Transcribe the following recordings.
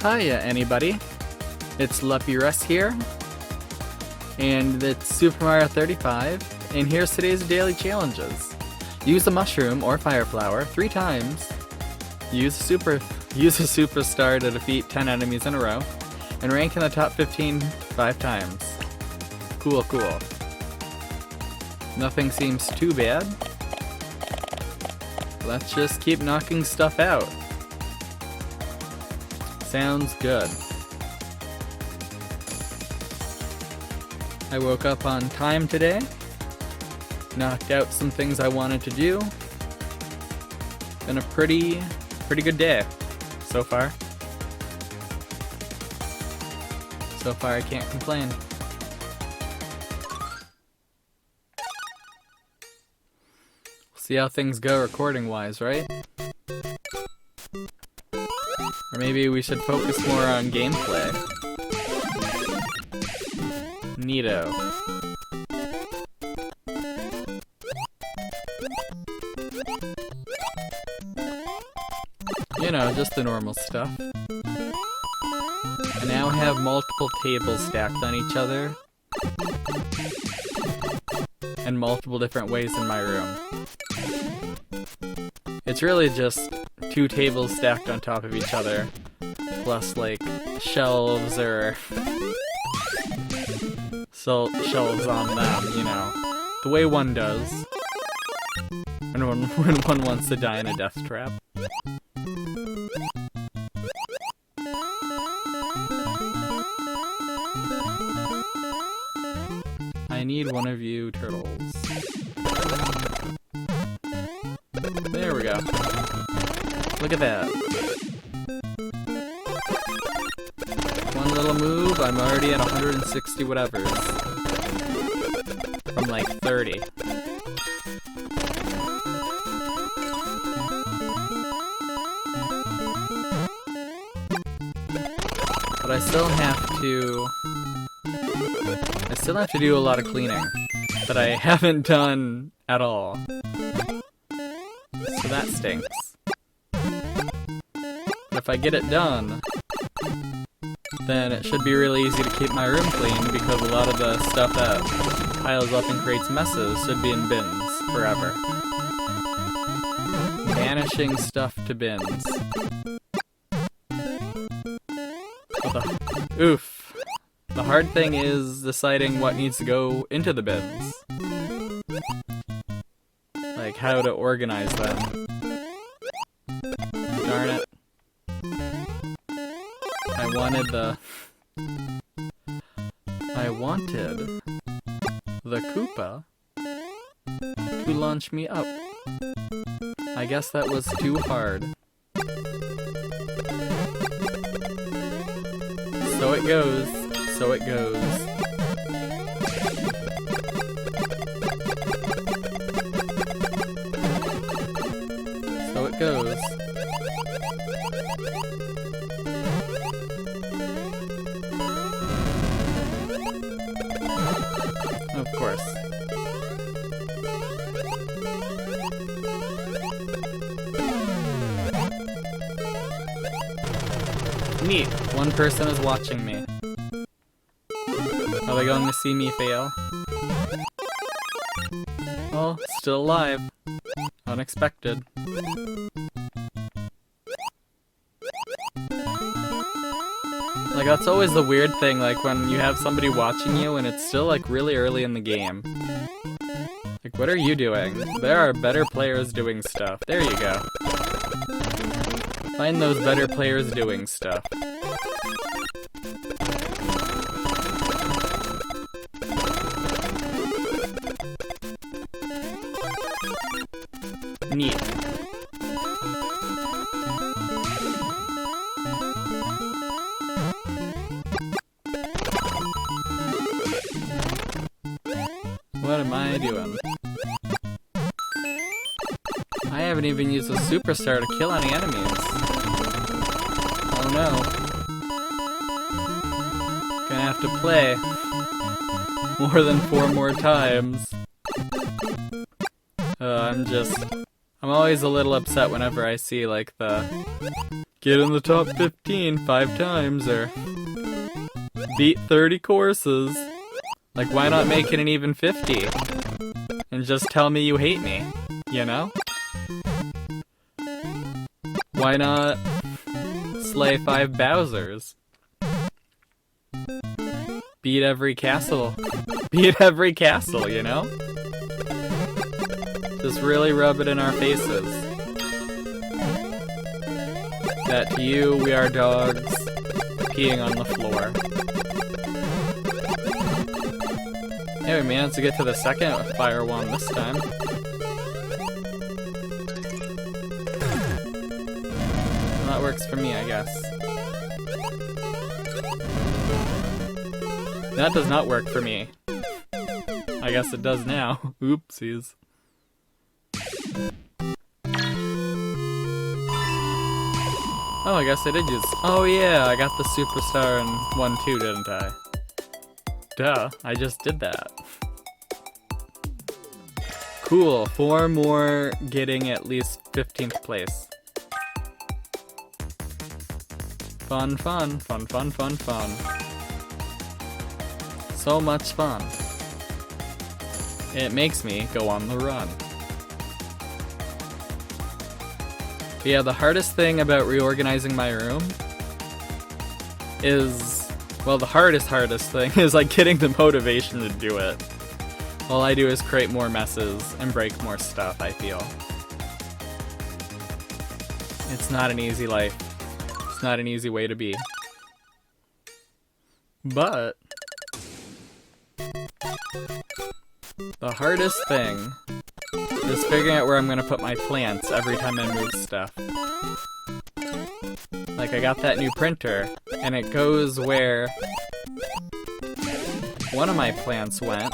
Hiya, anybody. It's Luppi here, and it's Super Mario 35, and here's today's daily challenges. Use a mushroom or fire flower 3 times, use a superstar to defeat 10 enemies in a row, and rank in the top 15 5 times. Cool. Nothing seems too bad. Let's just keep knocking stuff out. Sounds good. I woke up on time today, knocked out some things I wanted to do. Been a pretty good day so far. So far I can't complain. See how things go recording wise, right? Or maybe we should focus more on gameplay. Neato. You know, just the normal stuff. I now have multiple tables stacked on each other. And multiple different ways in my room. It's really just 2 tables stacked on top of each other, plus like shelves or shelves on them, you know, the way one does when one wants to die in a death trap. I need one of you turtles. There we go. Look at that. One little move, I'm already at 160 whatevers. From like 30. But I still have to do a lot of cleaning that I haven't done at all. So that stinks. But if I get it done, then it should be really easy to keep my room clean because a lot of the stuff that piles up and creates messes should be in bins forever. Banishing stuff to bins. Oof. The hard thing is deciding what needs to go into the bins. Like how to organize them. Darn it. I wanted the Koopa to launch me up. I guess that was too hard. So it goes. So it goes. So it goes. Of course. Neat. One person is watching me. Are they going to see me fail? Oh, still alive. Unexpected. Like, that's always the weird thing, like, when you have somebody watching you and it's still, like, really early in the game. Like, what are you doing? There are better players doing stuff. There you go. Find those better players doing stuff. Neat. What am I doing? I haven't even used a superstar to kill any enemies. Oh no. Gonna have to play more than 4 more times. I'm always a little upset whenever I see, like, the Get in the top 15 5 times, or beat 30 courses. Like, why not make it an even 50? And just tell me you hate me, you know? Why not slay 5 Bowsers? Beat every castle. Beat every castle, you know? Just really rub it in our faces. That to you, we are dogs peeing on the floor. Hey, we managed to get to the second fire wand this time. That works for me, I guess. That does not work for me. I guess it does now. Oopsies. Oh, I guess I did use... Oh yeah, I got the superstar in 1-2, didn't I? Duh, I just did that. Cool, 4 more getting at least 15th place. Fun, fun, fun, fun, fun, fun. So much fun. It makes me go on the run. But yeah, the hardest thing about reorganizing my room is, well, the hardest thing is like getting the motivation to do it. All I do is create more messes and break more stuff, I feel. It's not an easy life. It's not an easy way to be. But the hardest thing is figuring out where I'm gonna put my plants every time I move stuff. Like, I got that new printer, and it goes where one of my plants went,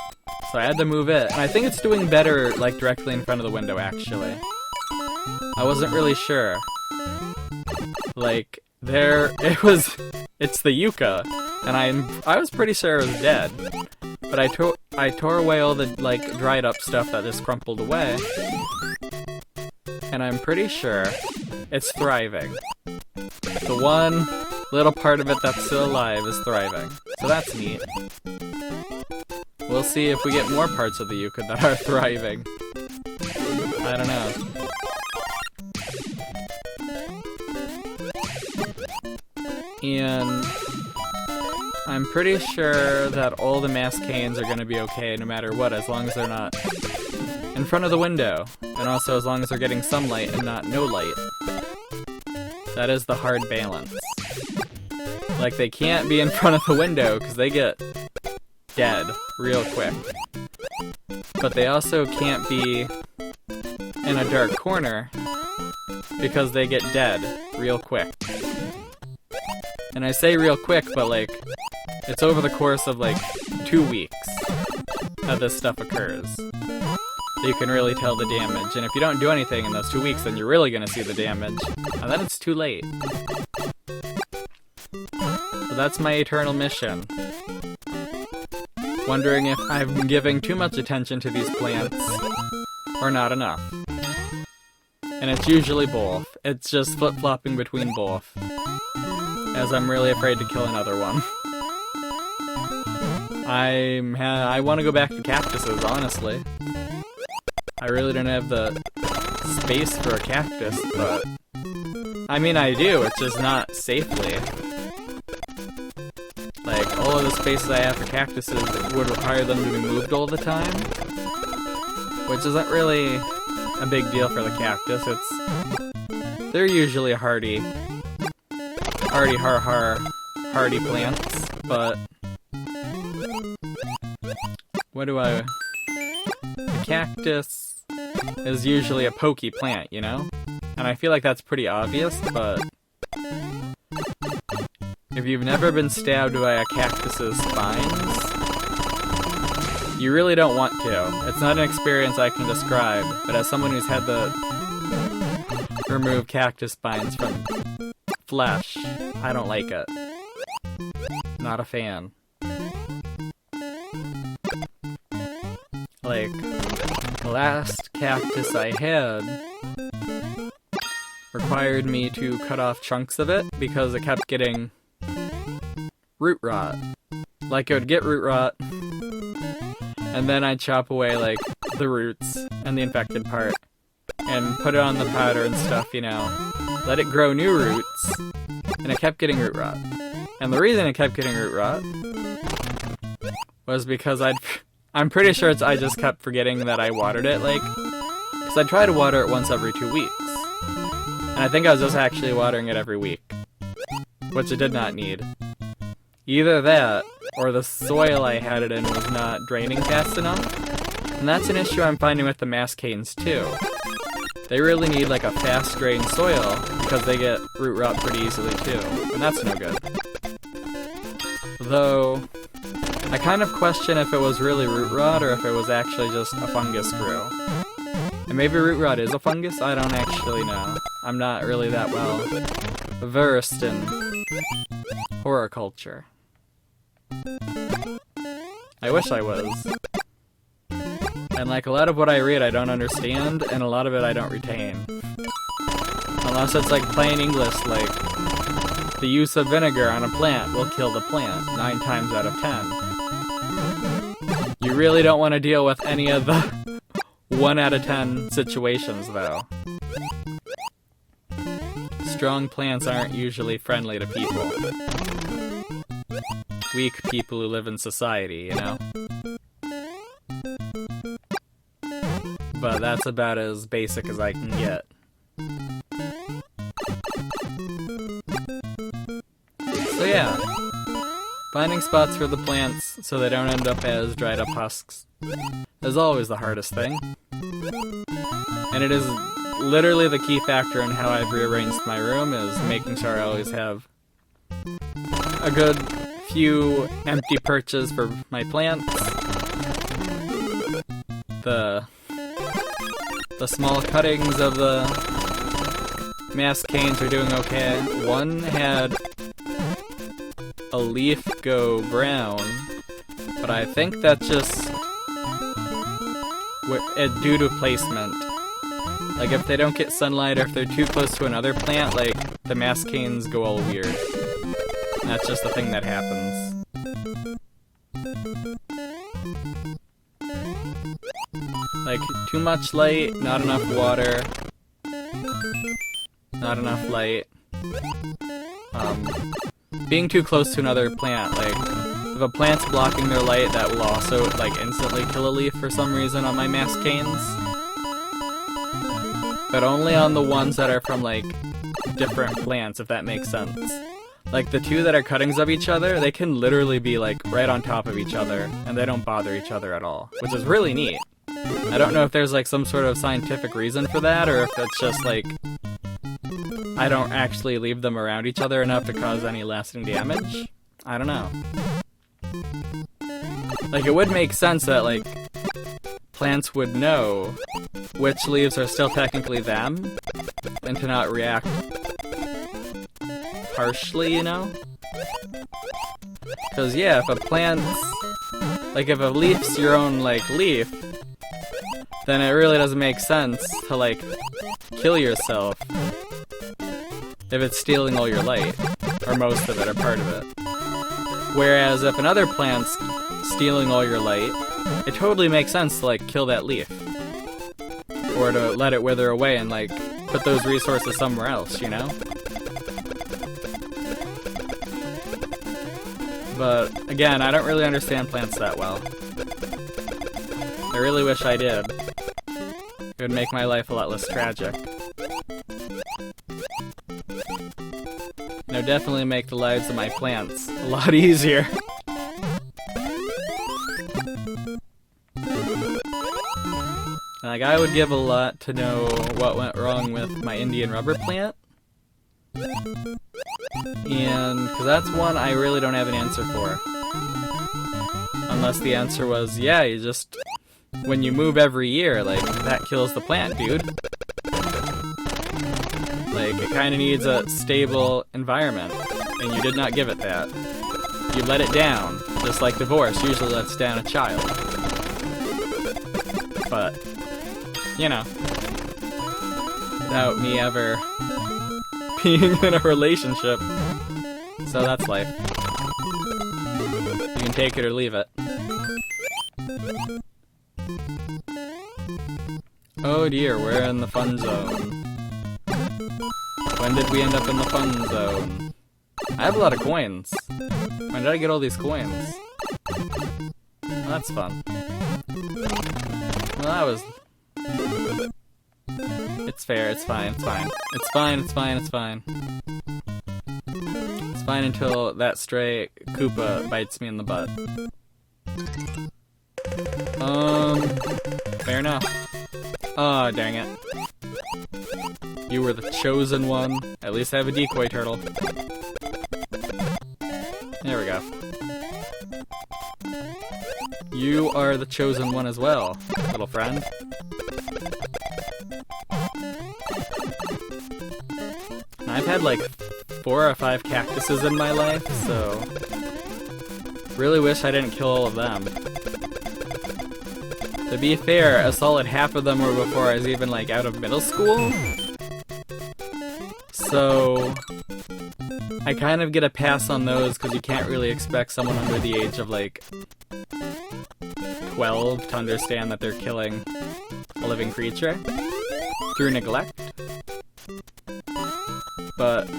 so I had to move it. And I think it's doing better, like, directly in front of the window, actually. I wasn't really sure. Like, it's the yucca, and I was pretty sure it was dead. But I tore away all the, like, dried up stuff that just crumpled away. And I'm pretty sure it's thriving. The one little part of it that's still alive is thriving. So that's neat. We'll see if we get more parts of the yucca that are thriving. I don't know. And I'm pretty sure that all the mass canes are gonna be okay no matter what, as long as they're not in front of the window. And also as long as they're getting sunlight and not no light. That is the hard balance. Like, they can't be in front of the window because they get dead real quick. But they also can't be in a dark corner because they get dead real quick. And I say real quick, but like, it's over the course of like 2 weeks that this stuff occurs. So you can really tell the damage. And if you don't do anything in those 2 weeks, then you're really gonna see the damage. And then it's too late. So that's my eternal mission. Wondering if I'm giving too much attention to these plants, or not enough. And it's usually both. It's just flip-flopping between both. As I'm really afraid to kill another one. I want to go back to cactuses, honestly. I really don't have the space for a cactus, but... I mean, I do, it's just not safely. Like, all of the spaces I have for cactuses would require them to be moved all the time. Which isn't really a big deal for the cactus. They're usually hardy plants, but the cactus is usually a pokey plant, you know? And I feel like that's pretty obvious, but if you've never been stabbed by a cactus's spines, you really don't want to. It's not an experience I can describe, but as someone who's had to remove cactus spines from flesh, I don't like it. Not a fan. Like, the last cactus I had required me to cut off chunks of it because it kept getting root rot. Like, it would get root rot, and then I'd chop away, like, the roots and the infected part, and put it on the powder and stuff, you know. Let it grow new roots, and it kept getting root rot. And the reason it kept getting root rot was because I'm pretty sure I just kept forgetting that I watered it, like, because I try to water it once every 2 weeks. And I think I was just actually watering it every week, which it did not need. Either that, or the soil I had it in was not draining fast enough. And that's an issue I'm finding with the mascanes too. They really need like a fast drain soil because they get root rot pretty easily too, and that's no good. Though, I kind of question if it was really root rot or if it was actually just a fungus grew. And maybe root rot is a fungus? I don't actually know. I'm not really that well versed in horticulture. I wish I was. And like a lot of what I read I don't understand, and a lot of it I don't retain. Unless it's like plain English, like, the use of vinegar on a plant will kill the plant 9 times out of 10. You really don't want to deal with any of the 1 out of 10 situations, though. Strong plants aren't usually friendly to people. Weak people who live in society, you know? But that's about as basic as I can get. So yeah, finding spots for the plants so they don't end up as dried up husks is always the hardest thing. And it is literally the key factor in how I've rearranged my room, is making sure I always have a good few empty perches for my plants. The small cuttings of the mascanes are doing okay. One had a leaf go brown, but I think that's just due to placement. Like, if they don't get sunlight or if they're too close to another plant, like, the mascanes go all weird. And that's just the thing that happens. Like, too much light, not enough water, not enough light. Being too close to another plant, like, if a plant's blocking their light, that will also, like, instantly kill a leaf for some reason on my mascanes. But only on the ones that are from, like, different plants, if that makes sense. Like, the two that are cuttings of each other, they can literally be, like, right on top of each other, and they don't bother each other at all, which is really neat. I don't know if there's, like, some sort of scientific reason for that, or if it's just, like, I don't actually leave them around each other enough to cause any lasting damage. I don't know. Like, it would make sense that, like, plants would know which leaves are still technically them, and to not react harshly, you know? Because, yeah, if a plant's... like, if a leaf's your own, like, leaf, then it really doesn't make sense to, like, kill yourself if it's stealing all your light, or most of it, or part of it. Whereas if another plant's stealing all your light, it totally makes sense to, like, kill that leaf. Or to let it wither away and, like, put those resources somewhere else, you know? But, again, I don't really understand plants that well. I really wish I did. It would make my life a lot less tragic. It would definitely make the lives of my plants a lot easier. Like, I would give a lot to know what went wrong with my Indian rubber plant. And, because that's one I really don't have an answer for. Unless the answer was, yeah, you just, when you move every year, like, that kills the plant, dude. Like, it kind of needs a stable environment, and you did not give it that. You let it down, just like divorce usually lets down a child. But, you know, without me ever being in a relationship. So that's life. You can take it or leave it. Oh dear, we're in the fun zone. When did we end up in the fun zone? I have a lot of coins. When did I get all these coins? Well, that's fun. Well, that was... It's fair, it's fine, it's fine. It's fine, it's fine, it's fine. It's fine until that stray Koopa bites me in the butt. Fair enough. Oh, dang it. You were the chosen one. At least I have a decoy turtle. There we go. You are the chosen one as well, little friend. And I've had like 4 or 5 cactuses in my life, so... Really wish I didn't kill all of them. To be fair, a solid half of them were before I was even like out of middle school. So... I kind of get a pass on those because you can't really expect someone under the age of like 12 to understand that they're killing a living creature through neglect. But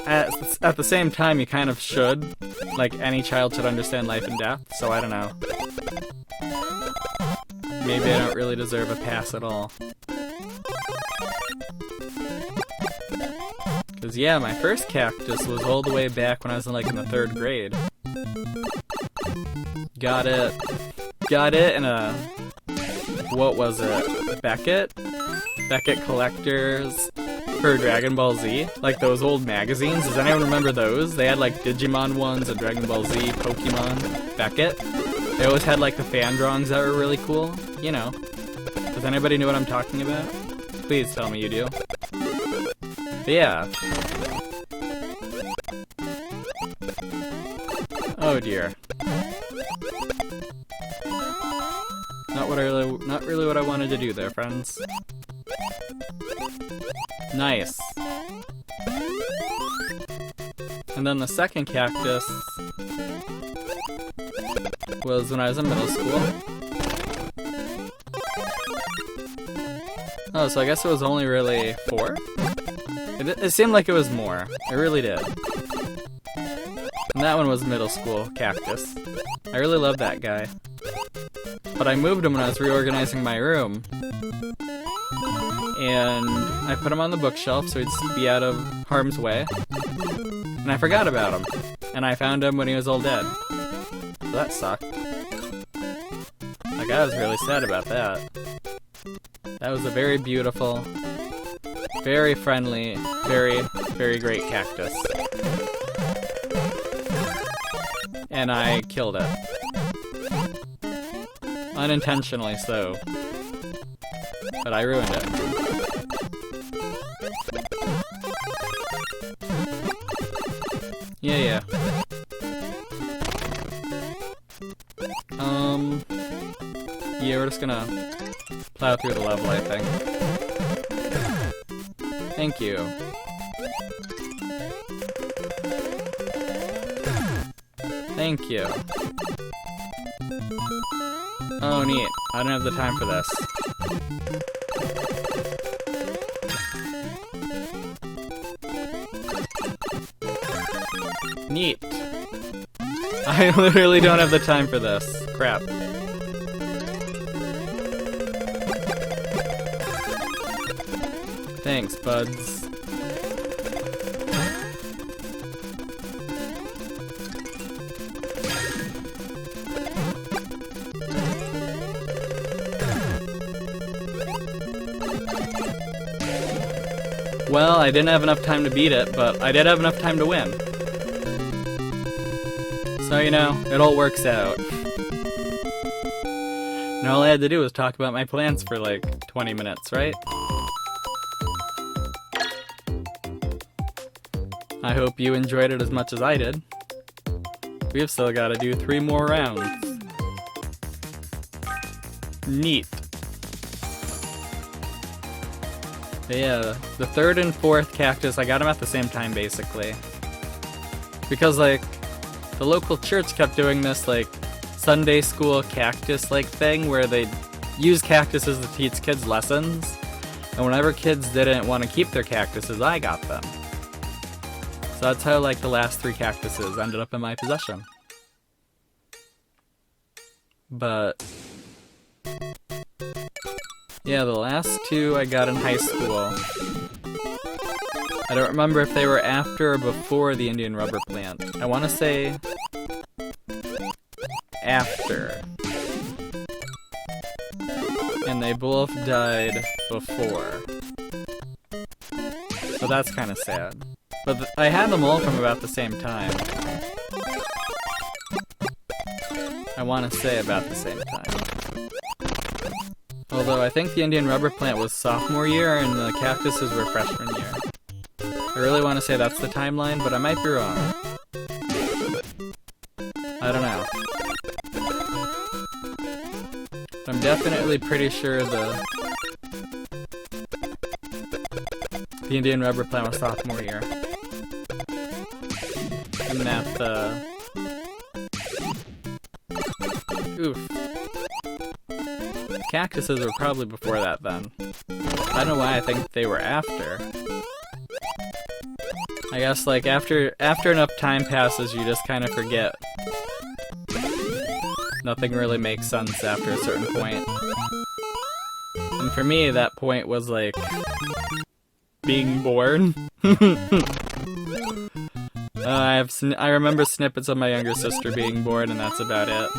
at the same time, you kind of should. Like, any child should understand life and death, so I don't know. Maybe I don't really deserve a pass at all. Because, yeah, my first cactus was all the way back when I was in, like, in the 3rd grade. Got it in a... What was it? Beckett Collectors for Dragon Ball Z? Like those old magazines? Does anyone remember those? They had, like, Digimon ones and Dragon Ball Z, Pokemon, Beckett. They always had, like, the fan drawings that were really cool. You know. Does anybody know what I'm talking about? Please tell me you do. But yeah. Oh dear. Not really what I wanted to do there, friends. Nice. And then the second cactus was when I was in middle school. Oh, so I guess it was only really 4? It seemed like it was more. It really did. And that one was middle school cactus. I really love that guy. But I moved him when I was reorganizing my room. And I put him on the bookshelf so he'd be out of harm's way. And I forgot about him. And I found him when he was all dead. So that sucked. Like, I was really sad about that. That was a very beautiful, very friendly, very, very great cactus. And I killed it. Unintentionally so. But I ruined it. Yeah. Yeah, we're just gonna plow through the level, I think. Thank you. Thank you. Oh, neat. I don't have the time for this. Neat. I literally don't have the time for this. Crap. Thanks, buds. Well, I didn't have enough time to beat it, but I did have enough time to win. So, you know, it all works out. And all I had to do was talk about my plans for like 20 minutes, right? I hope you enjoyed it as much as I did. We've still got to do 3 more rounds. Neat. But yeah, the third and fourth cactus, I got them at the same time, basically. Because, like, the local church kept doing this, like, Sunday school cactus-like thing where they'd use cactuses to teach kids lessons. And whenever kids didn't want to keep their cactuses, I got them. So that's how, like, the last 3 cactuses ended up in my possession. But yeah, the last 2 I got in high school. I don't remember if they were after or before the Indian rubber plant. I want to say after. And they both died before. So that's kind of sad. But I had them all from about the same time. I want to say about the same time. Although I think the Indian rubber plant was sophomore year and the cactuses were freshman year. I really want to say that's the timeline, but I might be wrong. I don't know. I'm definitely pretty sure the Indian rubber plant was sophomore year. And that oof. Cactuses were probably before that then. I don't know why I think they were after. I guess, like, after enough time passes, you just kind of forget. Nothing really makes sense after a certain point. And for me, that point was, like, being born. I remember snippets of my younger sister being born, and that's about it.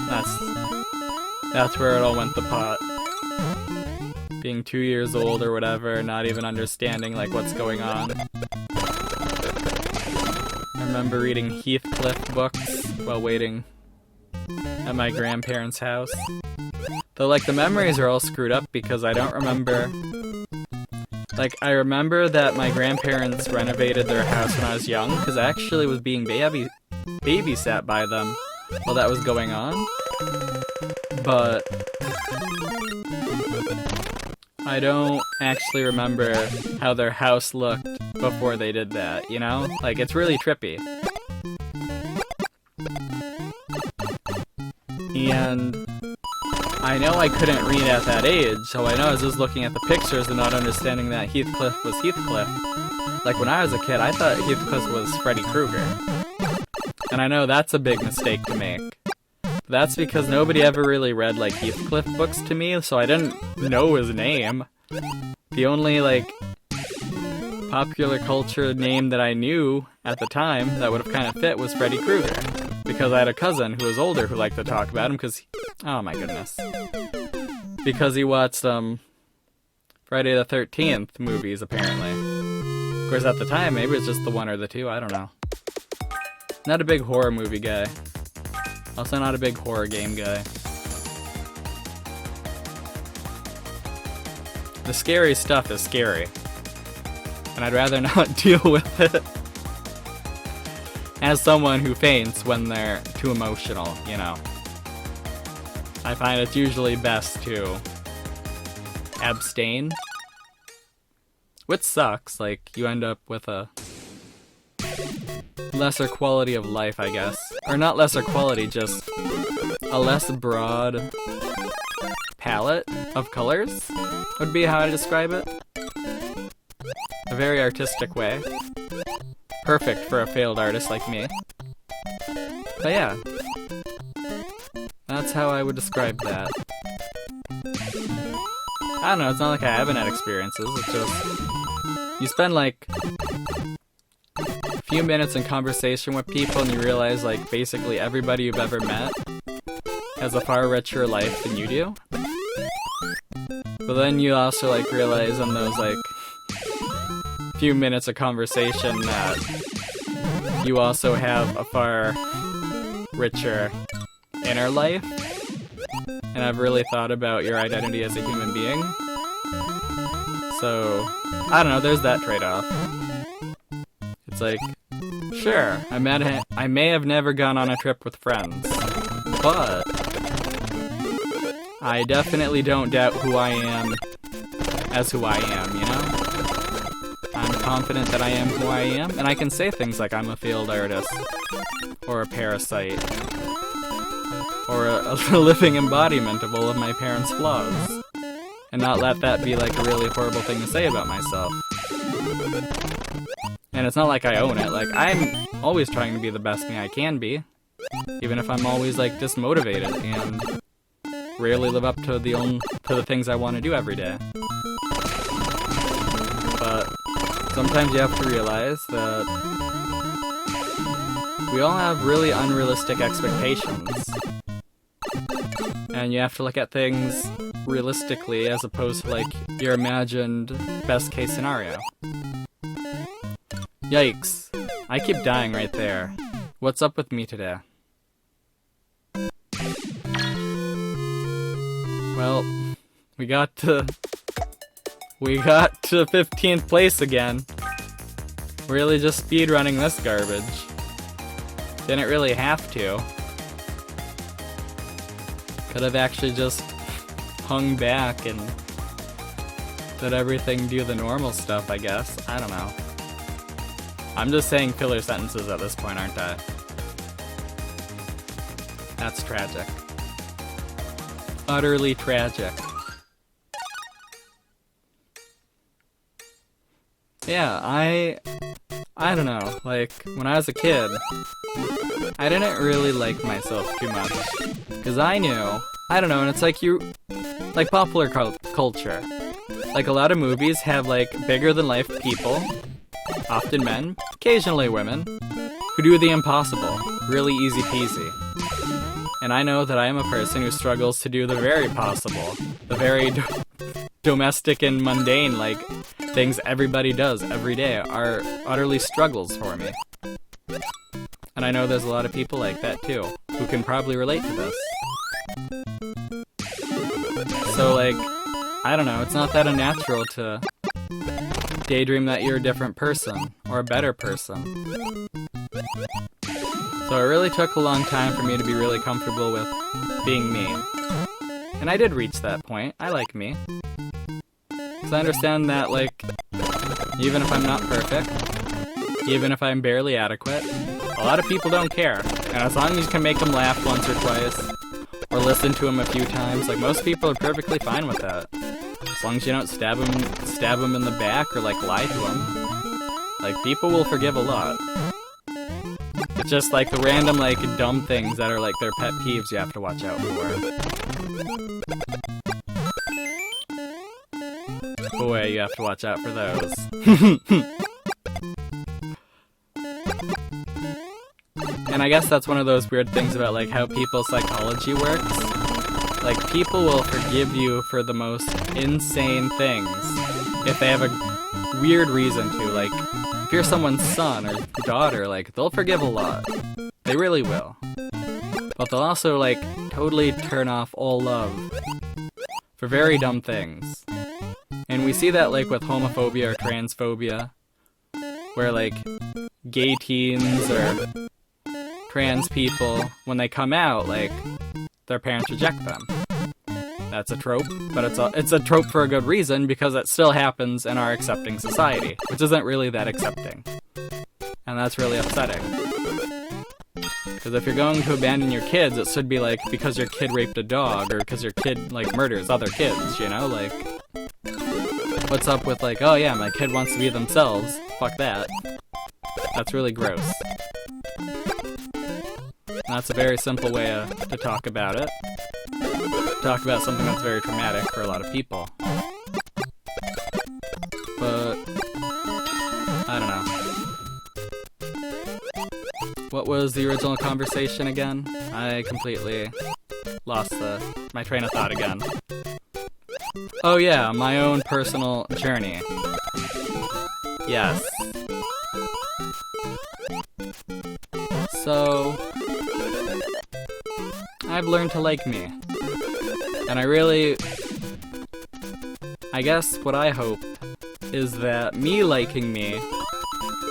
That's where it all went to pot. Being 2 years old or whatever, not even understanding, like, what's going on. I remember reading Heathcliff books while waiting at my grandparents' house. Though, like, the memories are all screwed up because I don't remember... Like, I remember that my grandparents renovated their house when I was young, because I actually was being babysat by them while that was going on. But I don't actually remember how their house looked before they did that, you know? Like, it's really trippy. And I know I couldn't read at that age, so I know I was just looking at the pictures and not understanding that Heathcliff was Heathcliff. Like, when I was a kid, I thought Heathcliff was Freddy Krueger. And I know that's a big mistake to make. That's because nobody ever really read, like, Heathcliff books to me, so I didn't know his name. The only, like, popular culture name that I knew at the time that would have kind of fit was Freddy Krueger. Because I had a cousin who was older who liked to talk about him because oh my goodness. Because he watched, Friday the 13th movies, apparently. Of course, at the time, maybe it's just the 1 or the 2, I don't know. Not a big horror movie guy. Also not a big horror game guy. The scary stuff is scary. And I'd rather not deal with it. As someone who faints when they're too emotional, you know. I find it's usually best to abstain. Which sucks, like, you end up with a lesser quality of life, I guess. Or not lesser quality, just a less broad palette of colors, would be how I describe it. A very artistic way. Perfect for a failed artist like me. But yeah. That's how I would describe that. I don't know, it's not like I haven't had experiences, it's just... You spend, like, a few minutes in conversation with people and you realize, like, basically everybody you've ever met has a far richer life than you do. But then you also, like, realize in those, like, few minutes of conversation that you also have a far richer inner life, and I've really thought about your identity as a human being. So, I don't know, there's that trade-off. It's like, sure, I may have never gone on a trip with friends, but I definitely don't doubt who I am as who I am, you know? confident that I am who I am, and I can say things like I'm a failed artist, or a parasite, or a living embodiment of all of my parents' flaws, and not let that be like a really horrible thing to say about myself. And it's not like I own it, like I'm always trying to be the best me I can be, even if I'm always like dismotivated and rarely live up to the things I want to do every day. But sometimes you have to realize that we all have really unrealistic expectations. And you have to look at things realistically as opposed to like your imagined best case scenario. Yikes. I keep dying right there. What's up with me today? Well, we got to 15th place again. Really just speedrunning this garbage. Didn't really have to. Could have actually just hung back and let everything do the normal stuff, I guess. I don't know. I'm just saying filler sentences at this point, aren't I? That's tragic. Utterly tragic. Yeah, I don't know, like, when I was a kid, I didn't really like myself too much, because I knew, I don't know, and it's like like popular culture, like a lot of movies have like bigger than life people, often men, occasionally women, who do the impossible, really easy peasy. And I know that I am a person who struggles to do the very possible, the very domestic and mundane, like, things everybody does every day are utterly struggles for me. And I know there's a lot of people like that too, who can probably relate to this. So, like, I don't know, it's not that unnatural to daydream that you're a different person, or a better person. So it really took a long time for me to be really comfortable with being me. And I did reach that point. I like me. Because I understand that, like, even if I'm not perfect, even if I'm barely adequate, a lot of people don't care. And as long as you can make them laugh once or twice, or listen to them a few times, like, most people are perfectly fine with that. As long as you don't stab them in the back or, like, lie to them. Like, people will forgive a lot. It's just like the random, like, dumb things that are like their pet peeves you have to watch out for. Boy, you have to watch out for those. And I guess that's one of those weird things about, like, how people's psychology works. Like, people will forgive you for the most insane things if they have a weird reason to, like, if you're someone's son or daughter, like, they'll forgive a lot. They really will. But they'll also, like, totally turn off all love for very dumb things. And we see that, like, with homophobia or transphobia, where, like, gay teens or trans people, when they come out, like, their parents reject them. That's a trope, but it's a trope for a good reason, because it still happens in our accepting society, which isn't really that accepting. And that's really upsetting. Because if you're going to abandon your kids, it should be like because your kid raped a dog, or because your kid, like, murders other kids, you know? Like, what's up with, like, oh yeah, my kid wants to be themselves, fuck that. That's really gross. And that's a very simple way to talk about it. Talk about something that's very traumatic for a lot of people. But I don't know. What was the original conversation again? I completely lost my train of thought again. Oh yeah, my own personal journey. Yes. So I've learned to like me. And I guess what I hope is that me liking me,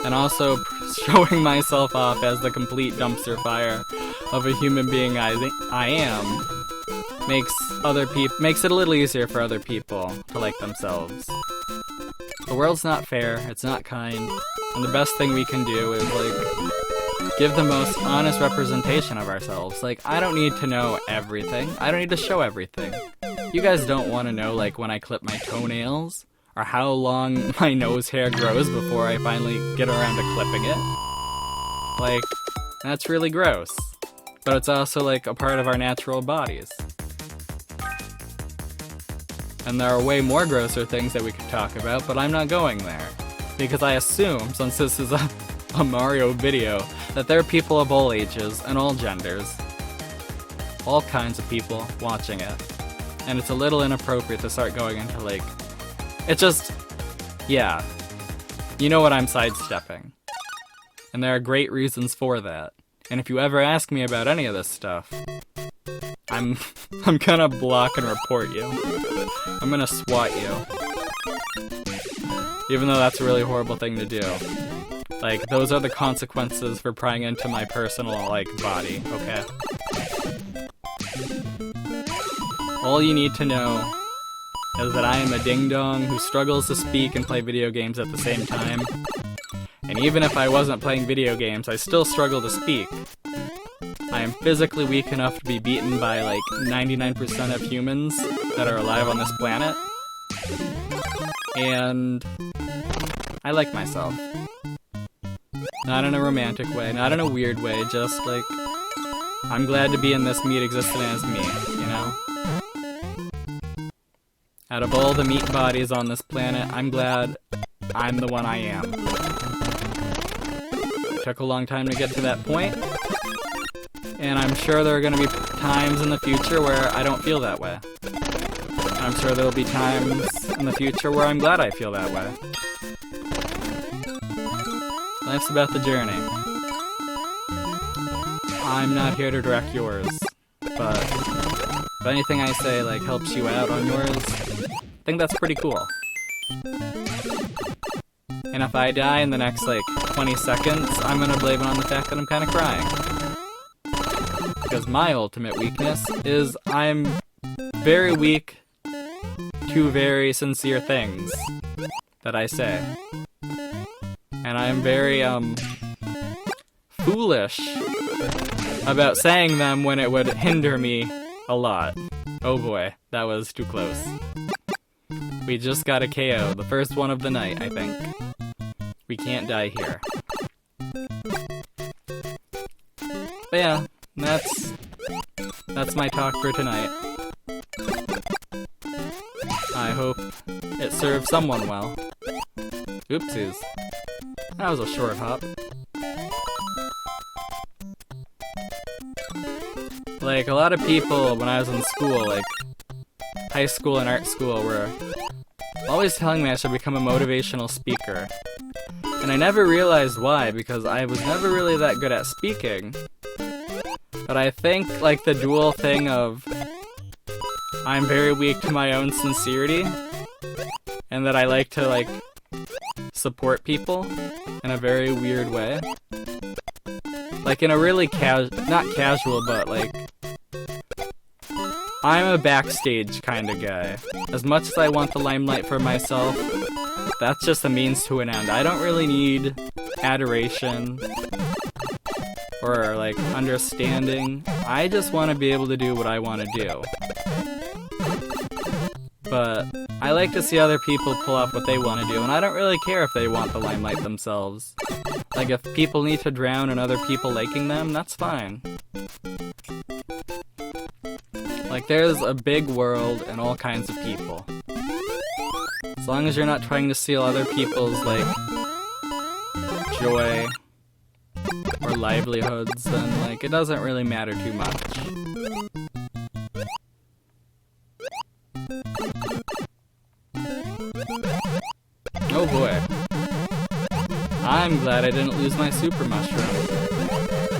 and also showing myself off as the complete dumpster fire of a human being I am, makes it a little easier for other people to like themselves. The world's not fair, it's not kind, and the best thing we can do is, like, give the most honest representation of ourselves. Like, I don't need to know everything. I don't need to show everything. You guys don't want to know, like, when I clip my toenails, or how long my nose hair grows before I finally get around to clipping it. Like, that's really gross. But it's also, like, a part of our natural bodies. And there are way more grosser things that we could talk about, but I'm not going there. Because I assume, since this is a Mario video, that there are people of all ages and all genders. All kinds of people watching it. And it's a little inappropriate to start going into, like... It just... Yeah. You know what I'm sidestepping. And there are great reasons for that. And if you ever ask me about any of this stuff, I'm gonna block and report you. I'm gonna SWAT you. Even though that's a really horrible thing to do. Like, those are the consequences for prying into my personal, like, body, okay? All you need to know is that I am a ding-dong who struggles to speak and play video games at the same time. And even if I wasn't playing video games, I still struggle to speak. I am physically weak enough to be beaten by, like, 99% of humans that are alive on this planet. And I like myself. Not in a romantic way, not in a weird way, just, like, I'm glad to be in this meat existing as me, you know? Out of all the meat bodies on this planet, I'm glad I'm the one I am. It took a long time to get to that point, and I'm sure there are going to be times in the future where I don't feel that way. I'm sure there'll be times in the future where I'm glad I feel that way. Life's about the journey. I'm not here to direct yours, but if anything I say, like, helps you out on yours, I think that's pretty cool. And if I die in the next, like, 20 seconds, I'm gonna blame it on the fact that I'm kinda crying. Because my ultimate weakness is I'm very weak to very sincere things that I say. And I'm very, foolish about saying them when it would hinder me a lot. Oh boy, that was too close. We just got a KO, the first one of the night, I think. We can't die here. But yeah, that's my talk for tonight. I hope it serves someone well. Oopsies. That was a short hop. Like, a lot of people when I was in school, like, high school and art school, were always telling me I should become a motivational speaker. And I never realized why, because I was never really that good at speaking. But I think, like, the dual thing of I'm very weak to my own sincerity, and that I like to, like, support people in a very weird way. Like, in a really not casual, but, like, I'm a backstage kind of guy. As much as I want the limelight for myself, that's just a means to an end. I don't really need adoration or, like, understanding. I just want to be able to do what I want to do. But I like to see other people pull off what they want to do, and I don't really care if they want the limelight themselves. Like, if people need to drown in other people liking them, that's fine. Like, there's a big world and all kinds of people. As long as you're not trying to steal other people's, like, joy or livelihoods, then, like, it doesn't really matter too much. Oh boy. I'm glad I didn't lose my super mushroom.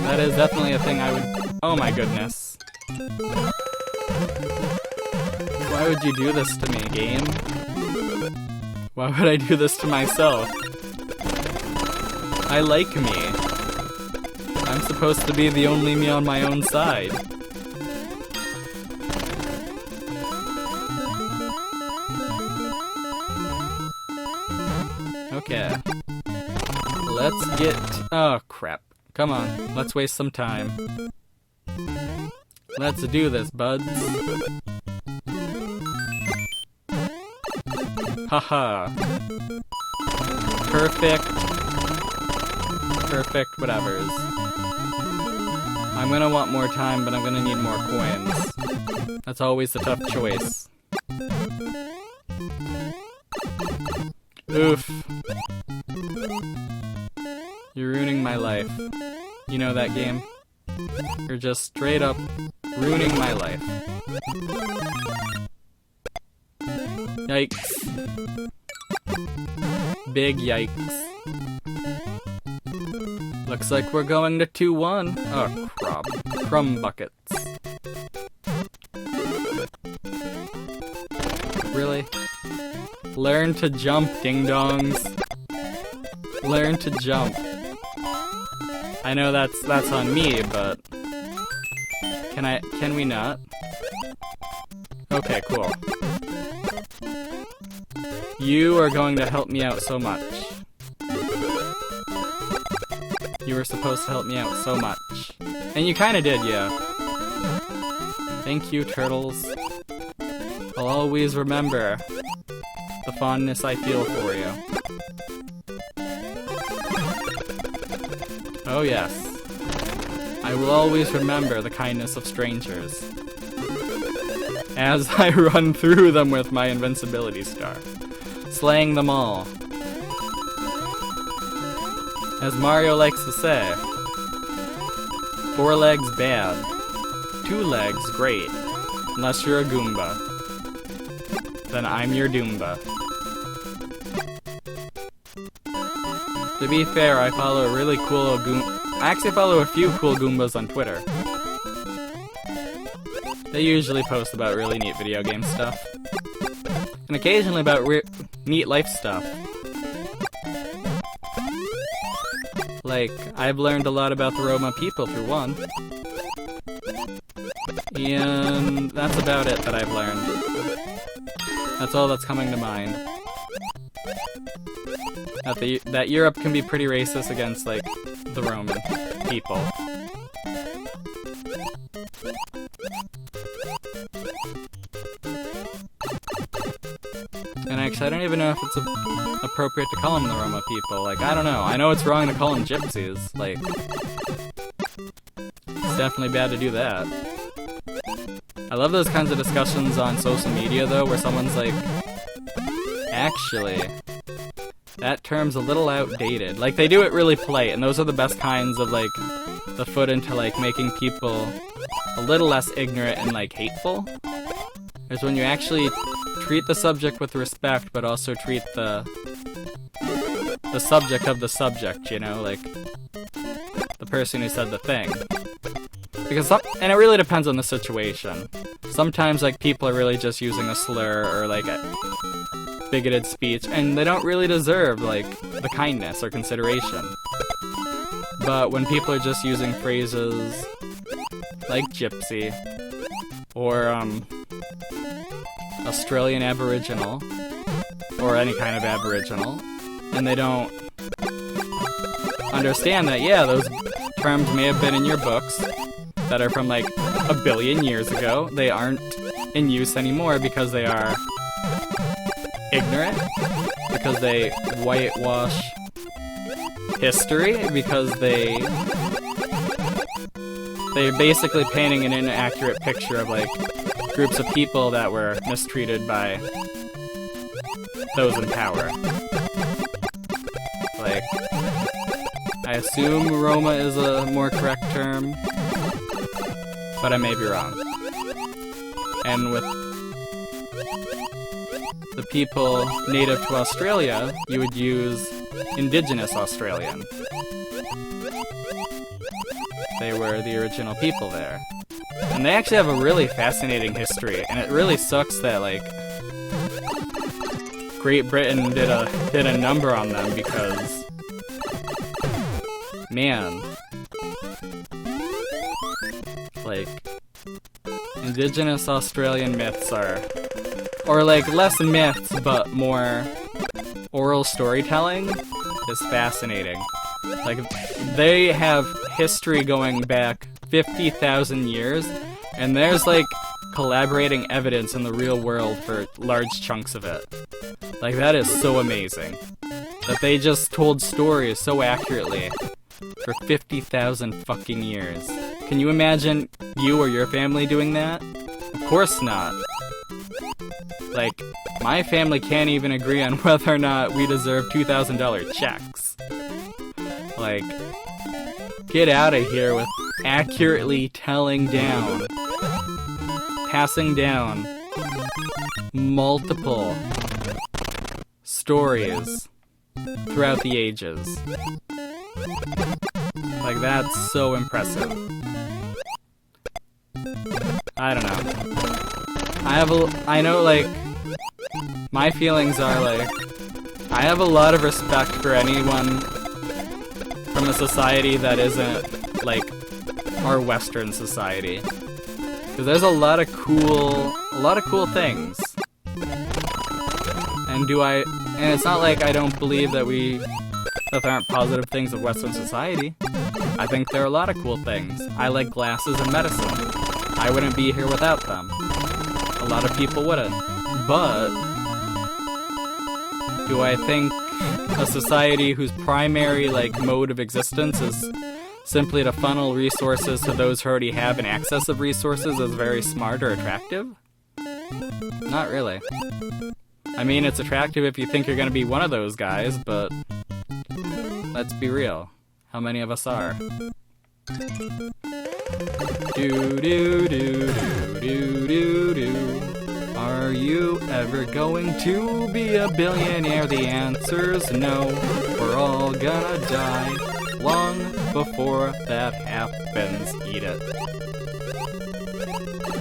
That is definitely a thing I would... Oh my goodness. Why would you do this to me, game? Why would I do this to myself? I like me. I'm supposed to be the only me on my own side. Okay. Let's get... Oh, crap. Come on, let's waste some time. Let's do this, buds. Haha. Perfect. Perfect whatevers. I'm gonna want more time, but I'm gonna need more coins. That's always the tough choice. Oof. You're ruining my life. You know that game? You're just straight up ruining my life. Yikes. Big yikes. Looks like we're going to 2-1. Oh, crumb buckets. Really? Learn to jump, ding-dongs. Learn to jump. I know that's on me, but... Can we not? Okay, cool. You are going to help me out so much. You were supposed to help me out so much. And you kinda did, yeah. Thank you, turtles. I'll always remember the fondness I feel for you. Oh yes. I will always remember the kindness of strangers. As I run through them with my invincibility star, slaying them all. As Mario likes to say, 4 legs bad, 2 legs great, unless you're a Goomba. Then I'm your Doomba. To be fair, I follow a really cool I actually follow a few cool Goombas on Twitter. They usually post about really neat video game stuff. And occasionally about neat life stuff. Like, I've learned a lot about the Roma people through one. And that's about it that I've learned. That's all that's coming to mind. That Europe can be pretty racist against, like, the Roman people. And actually, I don't even know if it's appropriate to call them the Roma people. Like, I don't know. I know it's wrong to call them gypsies. Like, it's definitely bad to do that. I love those kinds of discussions on social media, though, where someone's like, actually, that term's a little outdated. Like, they do it really polite, and those are the best kinds of, like, the foot into, like, making people a little less ignorant and, like, hateful. Is when you actually treat the subject with respect, but also treat the subject of the subject, you know, like, the person who said the thing. Because and it really depends on the situation. Sometimes, like, people are really just using a slur or, like, a bigoted speech, and they don't really deserve, like, the kindness or consideration. But when people are just using phrases like gypsy, or, Australian Aboriginal, or any kind of Aboriginal, and they don't understand that, yeah, those terms may have been in your books that are from, like, 1 billion years ago. They aren't in use anymore because they are ignorant, because they whitewash history, because they're basically painting an inaccurate picture of, like, groups of people that were mistreated by those in power. Like, I assume Roma is a more correct term, but I may be wrong. And with the people native to Australia, you would use Indigenous Australian. They were the original people there. And they actually have a really fascinating history, and it really sucks that, like, Great Britain did a number on them because, man, like, Indigenous Australian myths are, or, like, less myths, but more oral storytelling is fascinating. Like, they have history going back 50,000 years, and there's like collaborating evidence in the real world for large chunks of it. Like, that is so amazing. That they just told stories so accurately for 50,000 fucking years. Can you imagine you or your family doing that? Of course not. Like, my family can't even agree on whether or not we deserve $2,000 checks. Like, get out of here with accurately telling down, passing down multiple stories throughout the ages. Like, that's so impressive. I don't know. I know, like, my feelings are, like, I have a lot of respect for anyone from a society that isn't, like, our Western society. Because there's a lot of cool things. And it's not like I don't believe that there aren't positive things of Western society. I think there are a lot of cool things. I like glasses and medicine. I wouldn't be here without them. A lot of people wouldn't. But do I think a society whose primary, like, mode of existence is simply to funnel resources to those who already have an excess of resources is very smart or attractive? Not really. I mean, it's attractive if you think you're gonna be one of those guys, but let's be real. How many of us are? Are you ever going to be a billionaire? The answer's no. We're all gonna die long before that happens. Eat it.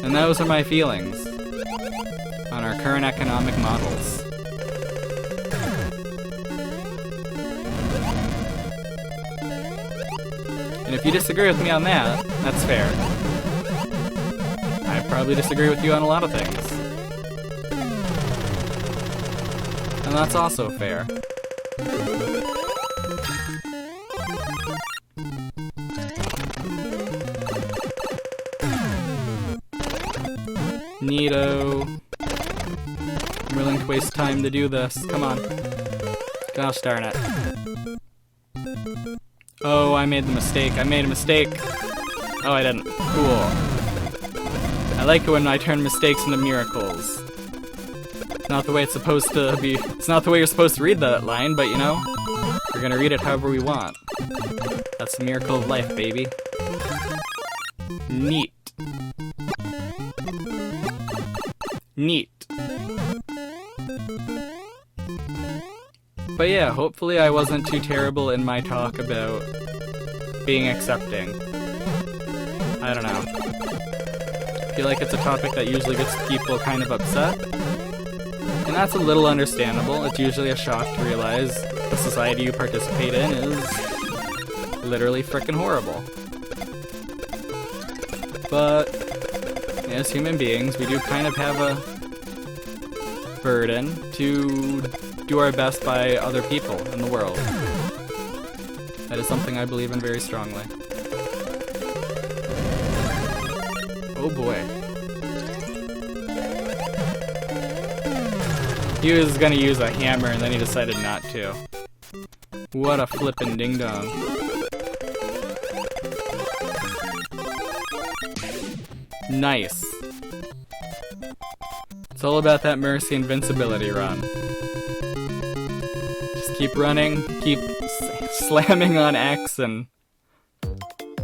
And those are my feelings on our current economic models. And if you disagree with me on that, that's fair. I probably disagree with you on a lot of things. And that's also fair. Neato. I'm willing to waste time to do this. Come on. Gosh darn it. Oh, I made the mistake. I made a mistake. Oh, I didn't. Cool. I like it when I turn mistakes into miracles. It's not the way it's supposed to be. It's not the way you're supposed to read that line, but you know, we're gonna read it however we want. That's the miracle of life, baby. Neat. Neat. But yeah, hopefully I wasn't too terrible in my talk about being accepting. I don't know. I feel like it's a topic that usually gets people kind of upset. And that's a little understandable. It's usually a shock to realize the society you participate in is literally frickin' horrible. But as human beings, we do kind of have a burden to do our best by other people in the world. That is something I believe in very strongly. Oh boy. He was gonna use a hammer and then he decided not to. What a flippin' ding-dong. Nice. It's all about that Mercy Invincibility run. Just keep running, keep slamming on X, and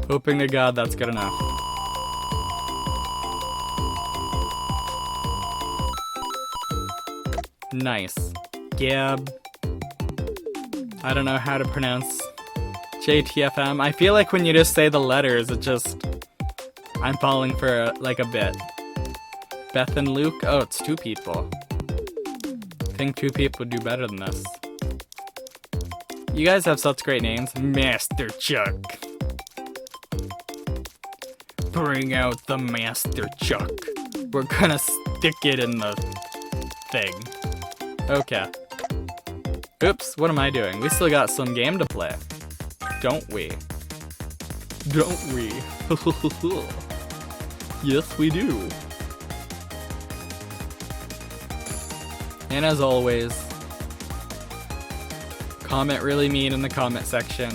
hoping to God that's good enough. Nice. Gab. I don't know how to pronounce JTFM. I feel like when you just say the letters, it just... I'm falling for like a bit. Beth and Luke? Oh, it's two people. I think two people would do better than this. You guys have such great names. Master Chuck. Bring out the Master Chuck. We're gonna stick it in the thing. Okay. Oops, what am I doing? We still got some game to play. Don't we? Don't we? Yes, we do. And as always, comment really mean in the comment section.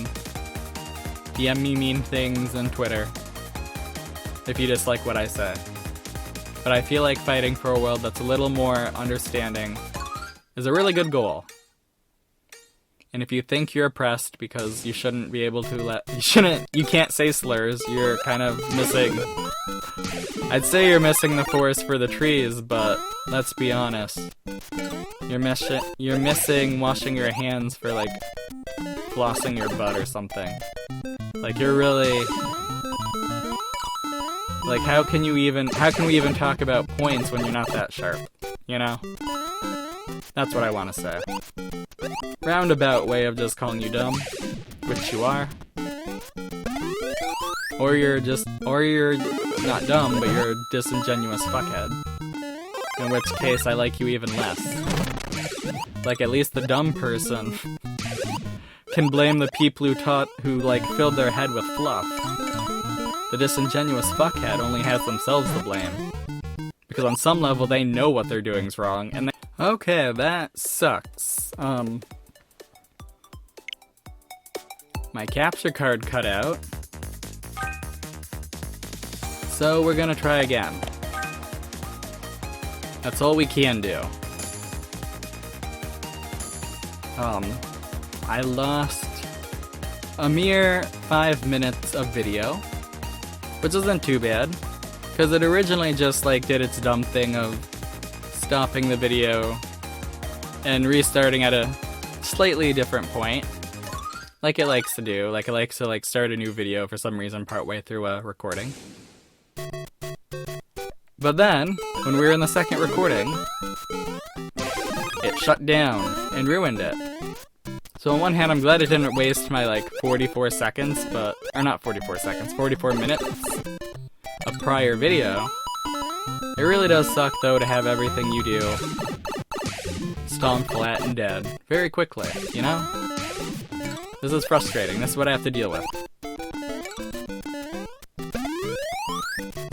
DM me mean things on Twitter if you dislike what I say. But I feel like fighting for a world that's a little more understanding is a really good goal. And if you think you're oppressed because you shouldn't be able to you can't say slurs, you're kind of missing, I'd say you're missing the forest for the trees, but let's be honest. You're missing washing your hands for, like, flossing your butt or something. Like, you're really, like, how can we even talk about points when you're not that sharp, you know? That's what I want to say. Roundabout way of just calling you dumb, which you are. Or you're not dumb, but you're a disingenuous fuckhead. In which case, I like you even less. Like, at least the dumb person can blame the people who filled their head with fluff. The disingenuous fuckhead only has themselves to blame. Because on some level, they know what they're doing's wrong, and okay, that sucks. My capture card cut out. So we're gonna try again. That's all we can do. I lost a mere 5 minutes of video, which isn't too bad, because it originally just did its dumb thing of stopping the video and restarting at a slightly different point, like it likes to do. Like it likes to start a new video for some reason partway through a recording. But then, when we were in the second recording, it shut down and ruined it. So on one hand, I'm glad it didn't waste my 44 seconds, or not 44 seconds, 44 minutes of prior video. It really does suck though to have everything you do stomped flat and dead very quickly, you know? This is frustrating. This is what I have to deal with.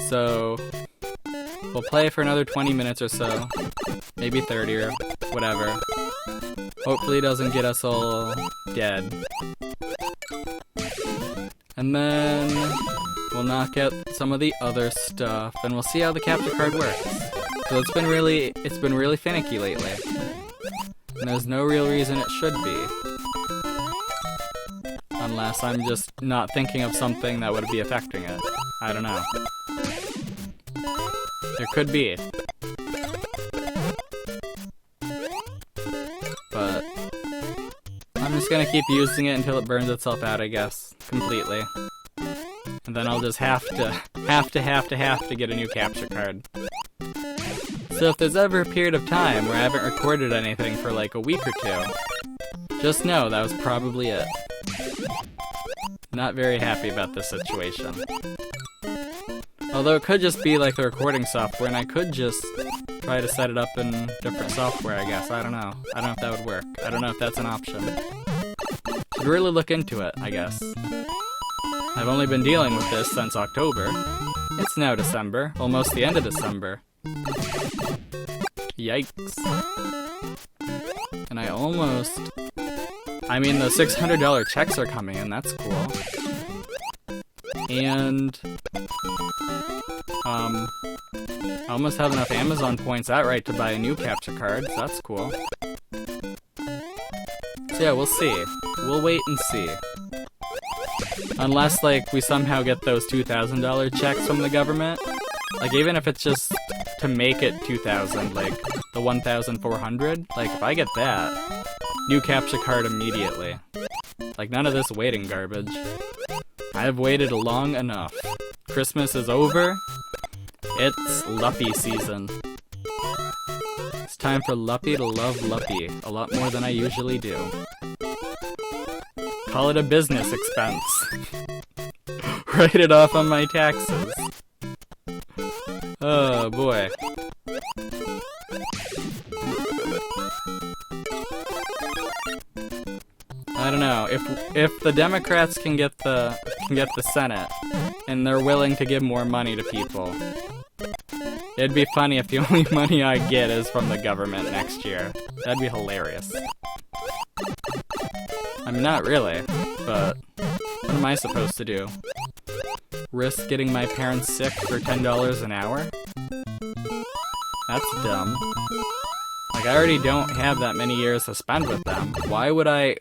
So we'll play for another 20 minutes or so, maybe 30 or whatever. Hopefully it doesn't get us all dead. And then we'll knock out some of the other stuff, and we'll see how the capture card works. So it's been really finicky lately. And there's no real reason it should be. Unless I'm just not thinking of something that would be affecting it. I don't know. There could be. But I'm just gonna keep using it until it burns itself out, I guess. Completely. And then I'll just have to get a new capture card. So if there's ever a period of time where I haven't recorded anything for a week or two, just know that was probably it. Not very happy about this situation. Although it could just be the recording software, and I could just try to set it up in different software, I guess. I don't know. I don't know if that would work. I don't know if that's an option. Should really look into it, I guess. I've only been dealing with this since October. It's now December, almost the end of December. Yikes. And the $600 checks are coming in, that's cool. And I almost have enough Amazon points outright to buy a new capture card, so that's cool. So yeah, we'll see. We'll wait and see. Unless, we somehow get those $2,000 checks from the government. Even if it's just to make it 2,000, the 1,400, if I get that, new capture card immediately. None of this waiting garbage. I have waited long enough. Christmas is over. It's Luppi season. It's time for Luppi to love Luppi a lot more than I usually do. Call it a business expense. Write it off on my taxes. Oh boy. know. If the Democrats can get the Senate, and they're willing to give more money to people, it'd be funny if the only money I get is from the government next year. That'd be hilarious. I mean, not really, but what am I supposed to do? Risk getting my parents sick for $10 an hour? That's dumb. Like, I already don't have that many years to spend with them. Why would I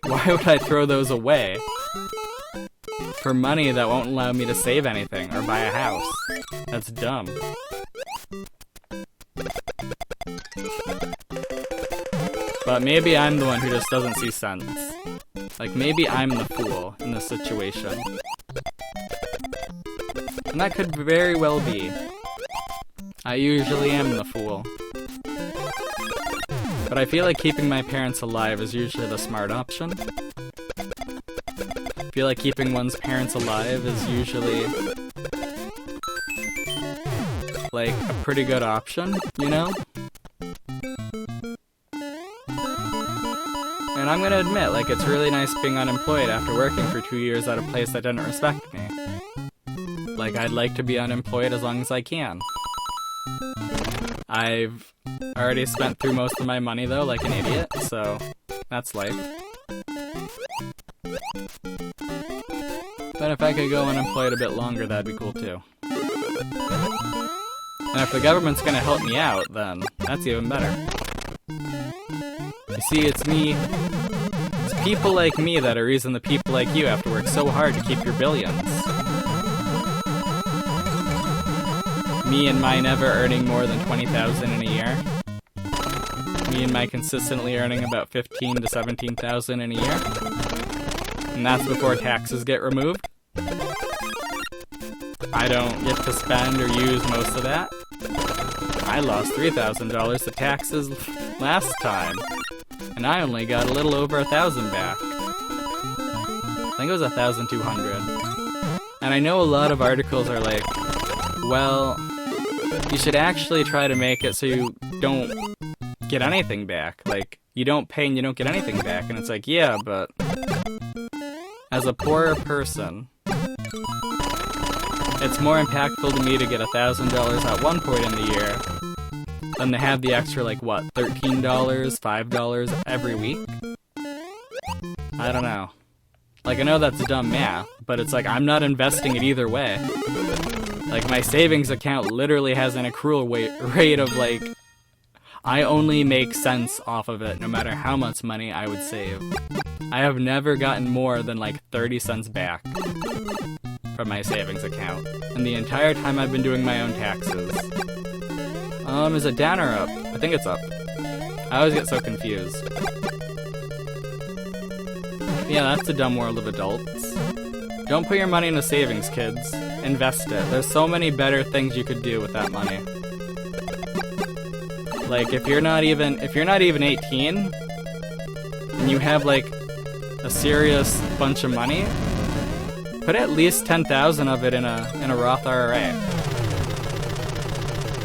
throw those away for money that won't allow me to save anything or buy a house? That's dumb. But maybe I'm the one who just doesn't see sense. Like, maybe I'm the fool in this situation. And that could very well be. I usually am the fool. But I feel like keeping my parents alive is usually the smart option. I feel like keeping one's parents alive is usually like a pretty good option, you know? And I'm gonna admit, like, it's really nice being unemployed after working for 2 years at a place that didn't respect me. Like, I'd like to be unemployed as long as I can. I've already spent through most of my money, though, like an idiot, so that's life. But if I could go unemployed a bit longer, that'd be cool, too. And if the government's gonna help me out, then that's even better. You see, it's people like me that are reason the people like you have to work so hard to keep your billions. Me and my never earning more than $20,000 in a year. Me and my consistently earning about $15,000 to $17,000 in a year. And that's before taxes get removed. I don't get to spend or use most of that. I lost $3,000 to taxes last time. And I only got a little over $1,000 back. I think it was $1,200. And I know a lot of articles are like, well, you should actually try to make it so you don't get anything back. Like, you don't pay and you don't get anything back. And it's like, yeah, but as a poorer person, it's more impactful to me to get $1,000 at one point in the year than to have the extra, like, what, $13, $5 every week? I don't know. Like, I know that's dumb math, but it's like, I'm not investing it either way. Like, my savings account literally has an accrual rate of, like, I only make cents off of it no matter how much money I would save. I have never gotten more than, like, 30 cents back from my savings account. And the entire time I've been doing my own taxes. Is it down or up? I think it's up. I always get so confused. Yeah, that's the dumb world of adults. Don't put your money into savings, kids. Invest it. There's so many better things you could do with that money. Like, if you're not even 18, and you have, like, a serious bunch of money, put at least 10,000 of it in a Roth IRA.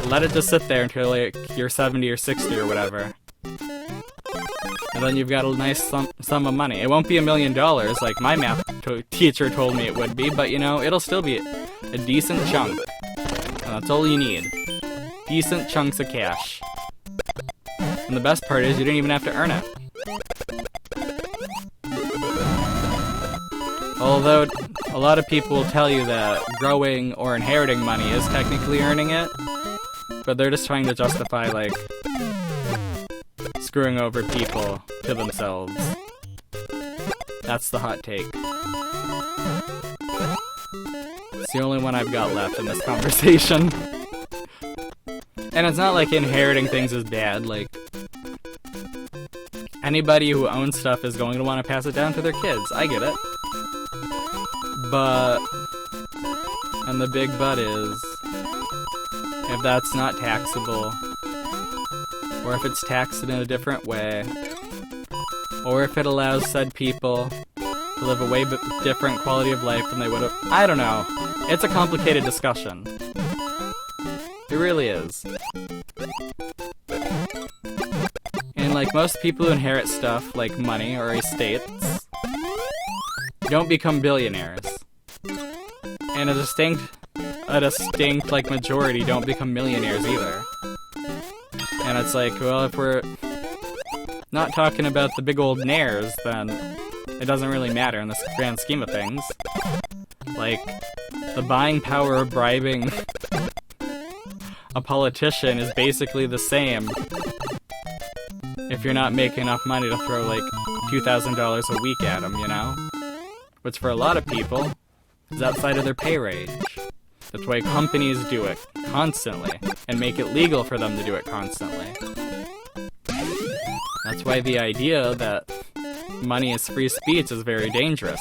Let it just sit there until, like, you're 70 or 60 or whatever. And then you've got a nice sum of money. It won't be $1 million like my math teacher told me it would be, but, you know, it'll still be a decent chunk. And that's all you need. Decent chunks of cash. And the best part is you didn't even have to earn it. Although a lot of people will tell you that growing or inheriting money is technically earning it, but they're just trying to justify, like, screwing over people to themselves. That's the hot take. It's the only one I've got left in this conversation. And it's not like inheriting things is bad, like, anybody who owns stuff is going to want to pass it down to their kids. I get it. But, and the big but is, if that's not taxable, or if it's taxed in a different way, or if it allows said people to live a way different quality of life than they would have, I don't know. It's a complicated discussion. It really is. And like most people who inherit stuff like money or estates, don't become billionaires. And a distinct like majority don't become millionaires either. And it's like, well, if we're not talking about the big old nares, then it doesn't really matter in this grand scheme of things. Like, the buying power of bribing a politician is basically the same if you're not making enough money to throw like $2,000 a week at them, you know? Which for a lot of people is outside of their pay range. That's why companies do it constantly and make it legal for them to do it constantly. That's why the idea that money is free speech is very dangerous.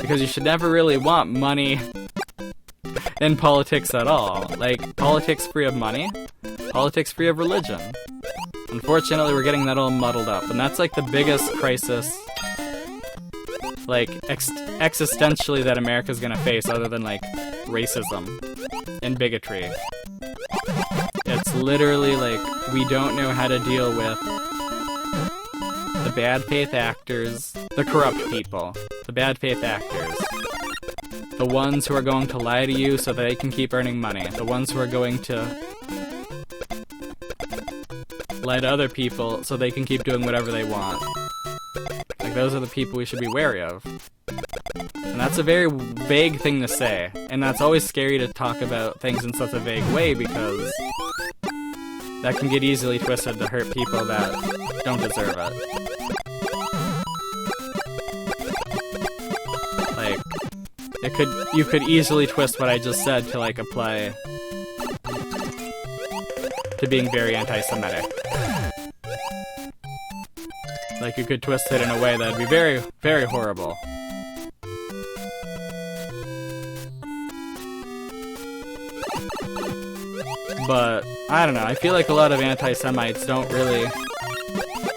Because you should never really want money in politics at all. Like, politics free of money, politics free of religion. Unfortunately, we're getting that all muddled up, and that's like the biggest crisis, like, existentially that America's gonna face, other than like racism and bigotry. It's literally like, we don't know how to deal with the bad faith actors, the corrupt people, the bad faith actors. The ones who are going to lie to you so they can keep earning money. The ones who are going to lie to other people so they can keep doing whatever they want. Like, those are the people we should be wary of. And that's a very vague thing to say. And that's always scary to talk about things in such a vague way, because that can get easily twisted to hurt people that don't deserve it. Like, you could easily twist what I just said to like apply to being very anti-Semitic. Like, you could twist it in a way that'd be very, very horrible. But, I don't know, I feel like a lot of anti-Semites don't really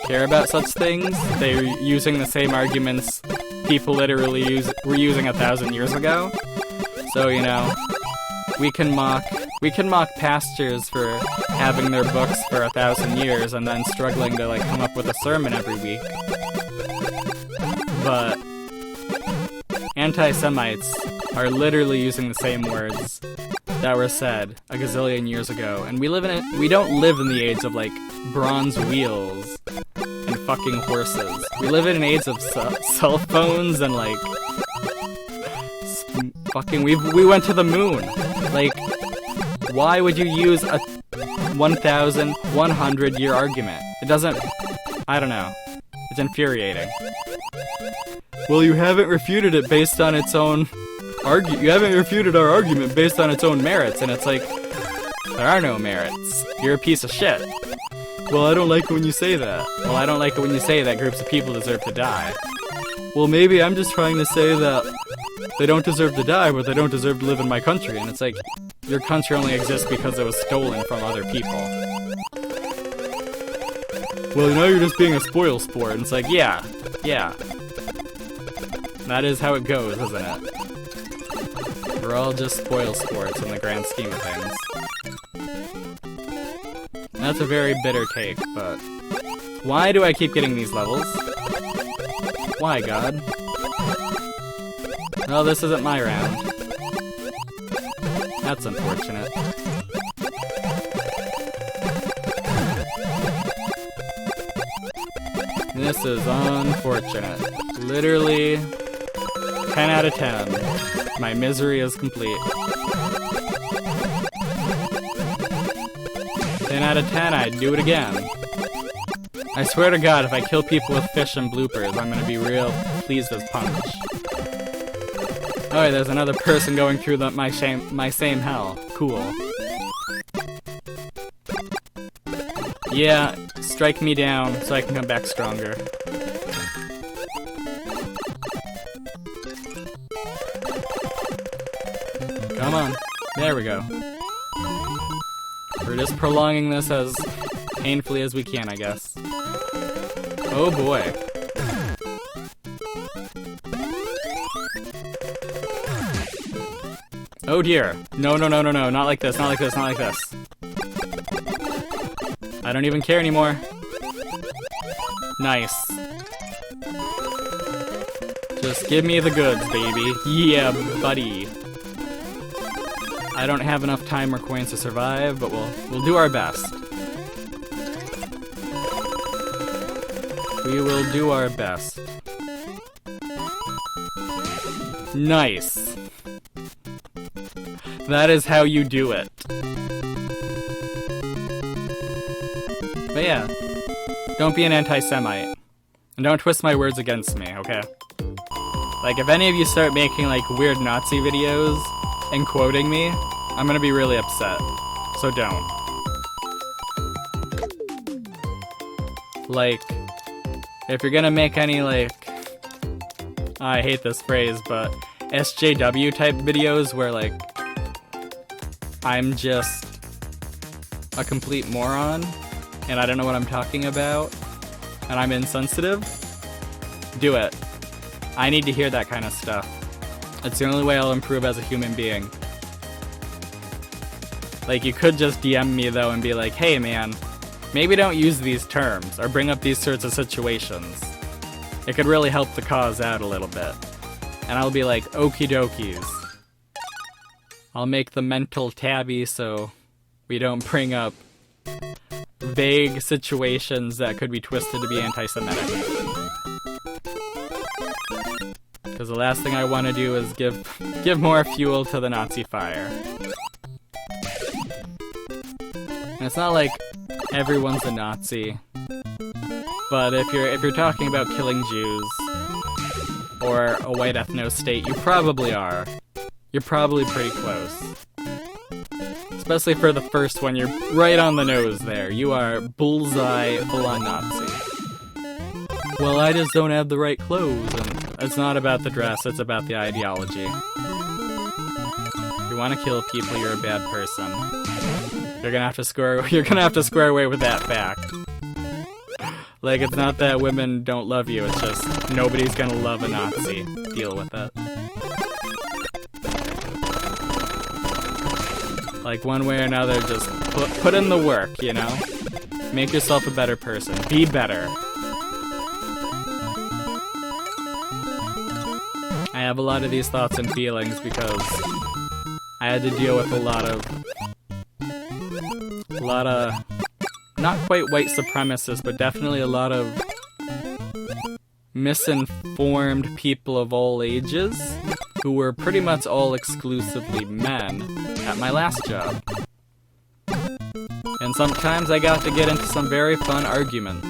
care about such things. They're using the same arguments people literally were using 1,000 years ago. So, you know, we can mock pastors for having their books for 1,000 years and then struggling to like come up with a sermon every week. But anti-Semites are literally using the same words that were said a gazillion years ago, and we don't live in the age of like bronze wheels and fucking horses. We live in an age of cell phones and like fucking we went to the moon. Like, why would you use a 1,100 year argument? It doesn't, I don't know. It's infuriating. Well, you haven't refuted it based on its own you haven't refuted our argument based on its own merits, and it's like, there are no merits. You're a piece of shit. Well, I don't like it when you say that. Well, I don't like it when you say that groups of people deserve to die. Well, maybe I'm just trying to say that they don't deserve to die, but they don't deserve to live in my country. And it's like, your country only exists because it was stolen from other people. Well, now you're just being a spoil sport. And it's like, yeah. That is how it goes, isn't it? We're all just spoil sports in the grand scheme of things. That's a very bitter take, but why do I keep getting these levels? Why, God? Well, this isn't my round. That's unfortunate. This is unfortunate. Literally 10 out of 10. My misery is complete. 10 out of 10, I'd do it again. I swear to God, if I kill people with fish and bloopers, I'm gonna be real pleased as punch. Alright, there's another person going through my same hell. Cool. Yeah, strike me down so I can come back stronger. Come on. There we go. We're just prolonging this as painfully as we can, I guess. Oh boy. Oh dear. No, not like this, not like this, not like this. I don't even care anymore. Nice. Just give me the goods, baby. Yeah, buddy. I don't have enough time or coins to survive, but we'll do our best. We will do our best. Nice. That is how you do it. But yeah, don't be an anti-Semite. And don't twist my words against me, okay? Like, if any of you start making, like, weird Nazi videos and quoting me, I'm gonna be really upset. So don't. Like, if you're gonna make any, like, I hate this phrase, but SJW type videos where, like, I'm just a complete moron and I don't know what I'm talking about and I'm insensitive, do it. I need to hear that kind of stuff. It's the only way I'll improve as a human being. Like, you could just DM me though and be like, hey man, maybe don't use these terms or bring up these sorts of situations. It could really help the cause out a little bit. And I'll be like, okie dokies. I'll make the mental tabby so we don't bring up vague situations that could be twisted to be anti-Semitic. Because the last thing I want to do is give more fuel to the Nazi fire. And it's not like everyone's a Nazi, but if you're talking about killing Jews or a white ethno-state, you probably are. You're probably pretty close. Especially for the first one, you're right on the nose there. You are bullseye full-on Nazi. Well, I just don't have the right clothes, and it's not about the dress, it's about the ideology. If you want to kill people, you're a bad person. You're gonna have to square away with that fact. Like, it's not that women don't love you, it's just nobody's gonna love a Nazi. Deal with it. Like, one way or another, just put in the work, you know? Make yourself a better person. Be better. I have a lot of these thoughts and feelings because I had to deal with a lot of not quite white supremacists, but definitely a lot of misinformed people of all ages who were pretty much all exclusively men at my last job. And sometimes I got to get into some very fun arguments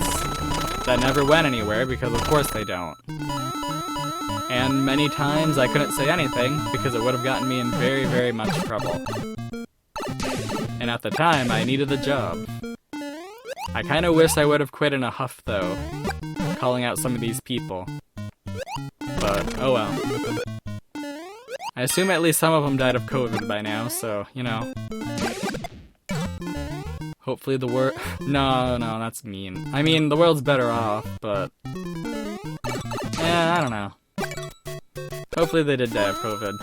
that never went anywhere because of course they don't. And many times I couldn't say anything because it would have gotten me in very, very much trouble. And at the time, I needed the job. I kinda wish I would have quit in a huff though, calling out some of these people. But, oh well. I assume at least some of them died of COVID by now, so, you know. Hopefully the world... No, that's mean. I mean, the world's better off, but... I don't know. Hopefully they did die of COVID.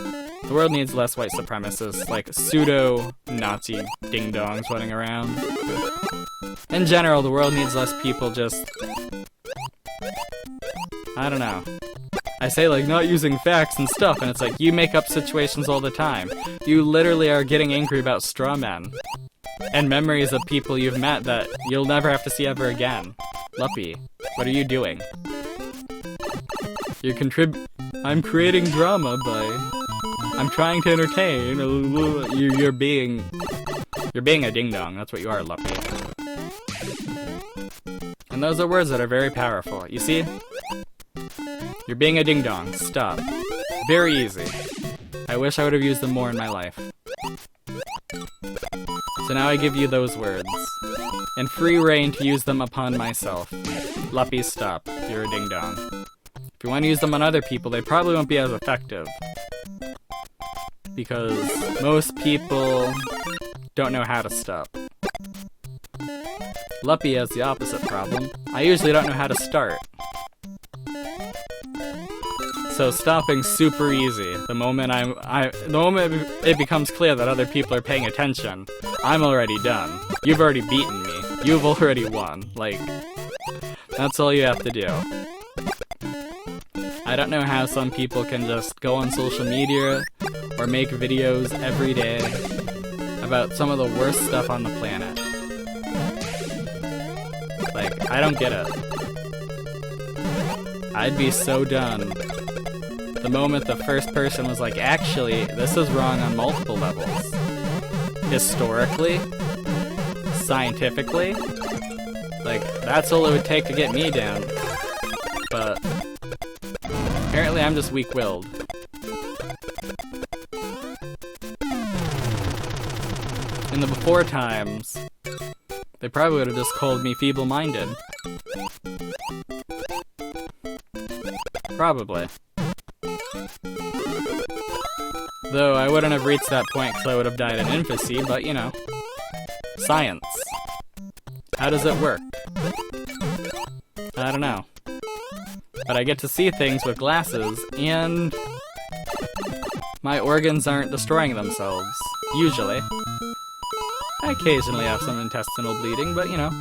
The world needs less white supremacists, like pseudo-Nazi ding-dongs running around. In general, the world needs less people just... I don't know. I say, like, not using facts and stuff, and it's like, you make up situations all the time. You literally are getting angry about straw men. And memories of people you've met that you'll never have to see ever again. Luppi, what are you doing? You're I'm creating drama by... I'm trying to entertain. You're being a ding-dong. That's what you are, Luppi. And those are words that are very powerful. You see? You're being a ding-dong. Stop. Very easy. I wish I would have used them more in my life. So now I give you those words. And free reign to use them upon myself. Luppi, stop. You're a ding-dong. If you want to use them on other people, they probably won't be as effective. Because most people don't know how to stop. Luppi has the opposite problem. I usually don't know how to start. So stopping's super easy. The moment it becomes clear that other people are paying attention, I'm already done. You've already beaten me. You've already won. Like, that's all you have to do. I don't know how some people can just go on social media or make videos every day about some of the worst stuff on the planet. Like, I don't get it. I'd be so done the moment the first person was like, actually, this is wrong on multiple levels. Historically, scientifically, like, that's all it would take to get me down. But apparently I'm just weak-willed. In the before times, they probably would have just called me feeble-minded. Probably. Though I wouldn't have reached that point because I would have died in infancy, but you know. Science. How does it work? I don't know. But I get to see things with glasses, and my organs aren't destroying themselves. Usually. I occasionally have some intestinal bleeding, but you know.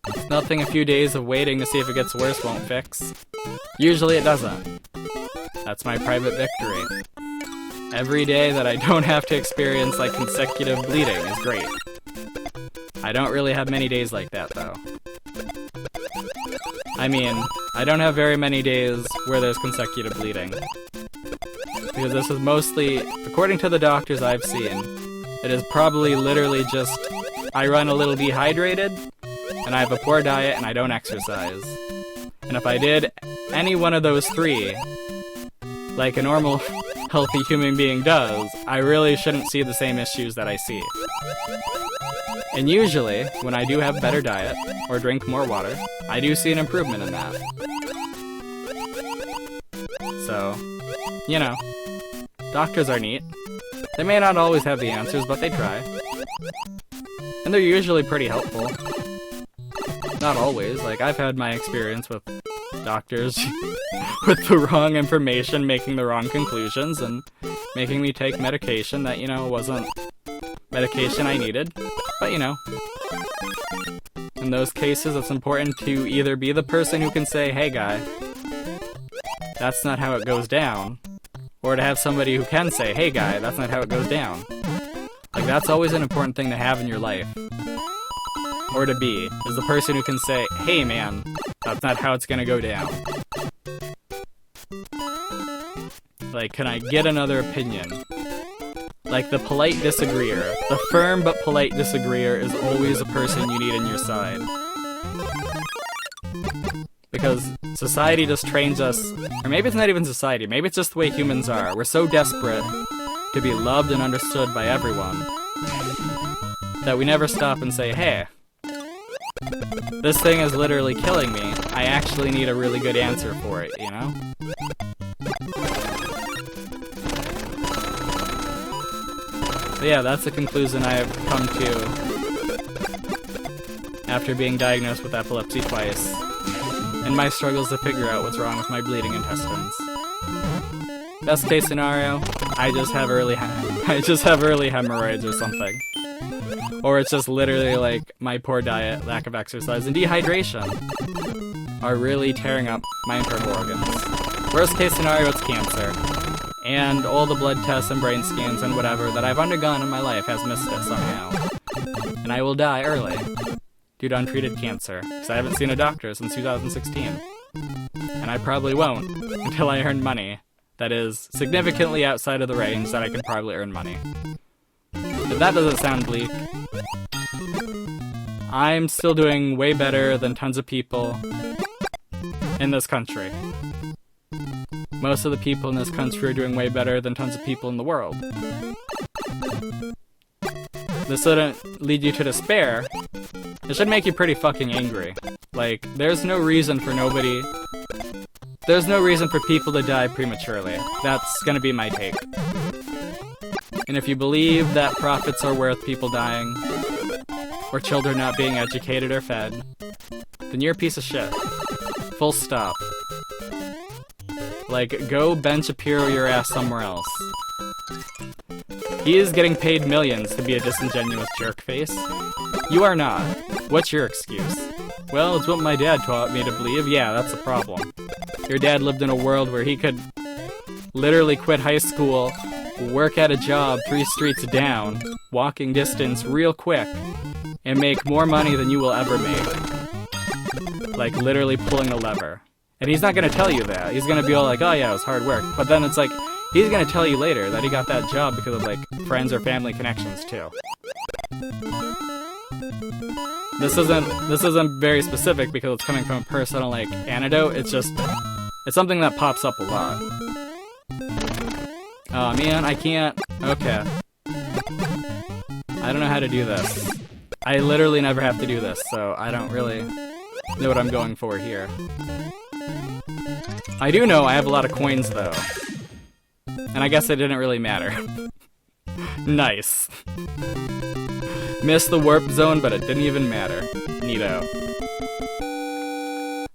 It's nothing a few days of waiting to see if it gets worse won't fix. Usually it doesn't. That's my private victory. Every day that I don't have to experience like consecutive bleeding is great. I don't really have many days like that though. I mean, I don't have very many days where there's consecutive bleeding. Because this is mostly, according to the doctors I've seen, it is probably literally just, I run a little dehydrated, and I have a poor diet, and I don't exercise. And if I did any one of those three, like a normal, healthy human being does, I really shouldn't see the same issues that I see. And usually, when I do have better diet, or drink more water, I do see an improvement in that. So, you know, doctors are neat. They may not always have the answers, but they try. And they're usually pretty helpful. Not always, like I've had my experience with doctors with the wrong information, making the wrong conclusions, and making me take medication that, you know, wasn't medication I needed. But, you know, in those cases, it's important to either be the person who can say, hey guy, that's not how it goes down, or to have somebody who can say, hey guy, that's not how it goes down. Like, that's always an important thing to have in your life. Or to be, is the person who can say, hey man, that's not how it's gonna go down. Like, can I get another opinion? Like, the polite disagreeer. The firm but polite disagreeer is always a person you need on your side. Because society just trains us, or maybe it's not even society, maybe it's just the way humans are. We're so desperate to be loved and understood by everyone that we never stop and say, hey, this thing is literally killing me. I actually need a really good answer for it, you know? But yeah, that's the conclusion I have come to after being diagnosed with epilepsy twice, and my struggles to figure out what's wrong with my bleeding intestines. Best case scenario, I just have early hemorrhoids or something. Or it's just literally like my poor diet, lack of exercise, and dehydration are really tearing up my internal organs. Worst case scenario, it's cancer. And all the blood tests and brain scans and whatever that I've undergone in my life has missed it somehow. And I will die early due to untreated cancer, because I haven't seen a doctor since 2016. And I probably won't until I earn money that is significantly outside of the range that I can probably earn money. But that doesn't sound bleak. I'm still doing way better than tons of people in this country. Most of the people in this country are doing way better than tons of people in the world. This shouldn't lead you to despair. It should make you pretty fucking angry. Like, there's no reason for people to die prematurely. That's gonna be my take. And if you believe that profits are worth people dying, or children not being educated or fed, then you're a piece of shit. Full stop. Like, go Ben Shapiro your ass somewhere else. He is getting paid millions to be a disingenuous jerkface. You are not. What's your excuse? Well, it's what my dad taught me to believe. Yeah, that's a problem. Your dad lived in a world where he could literally quit high school, work at a job 3 streets down, walking distance real quick, and make more money than you will ever make. Like, literally pulling a lever. And he's not gonna tell you that. He's gonna be all like, oh yeah, it was hard work. But then it's like, he's gonna tell you later that he got that job because of, like, friends or family connections, too. This isn't very specific because it's coming from a personal, like, anecdote. It's just, it's something that pops up a lot. Oh man, I can't. Okay. I don't know how to do this. I literally never have to do this, so I don't really know what I'm going for here. I do know I have a lot of coins, though. And I guess it didn't really matter. Nice. Missed the warp zone, but it didn't even matter. Neato.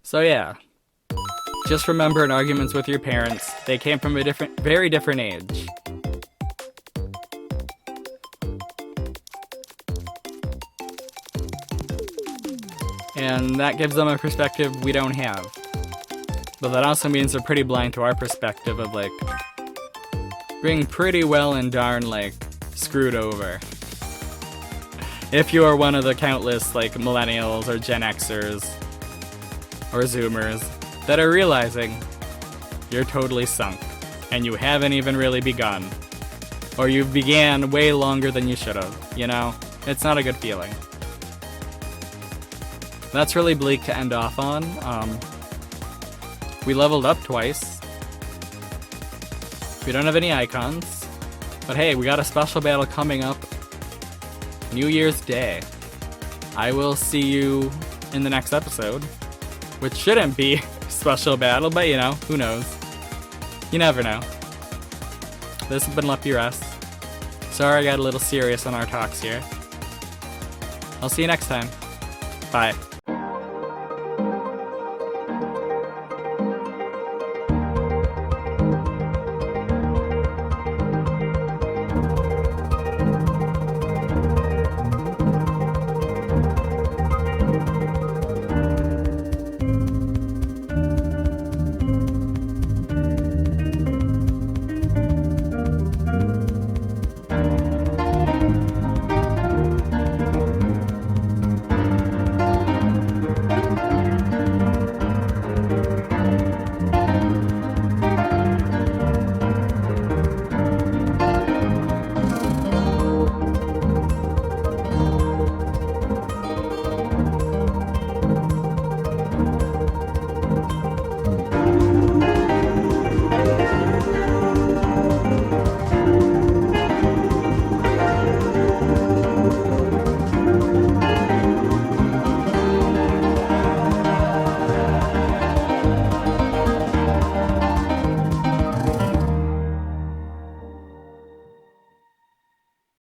So yeah. Just remember in arguments with your parents, they came from a very different age. And that gives them a perspective we don't have. But that also means they're pretty blind to our perspective of, like, being pretty well and darn, like, screwed over. If you are one of the countless, like, millennials or Gen Xers or Zoomers that are realizing you're totally sunk and you haven't even really begun. Or you began way longer than you should have, you know? It's not a good feeling. That's really bleak to end off on. We leveled up twice. We don't have any icons. But hey, we got a special battle coming up New Year's Day. I will see you in the next episode, which shouldn't be a special battle, but you know, who knows? You never know. This has been Luppi Rest. Sorry I got a little serious on our talks here. I'll see you next time. Bye.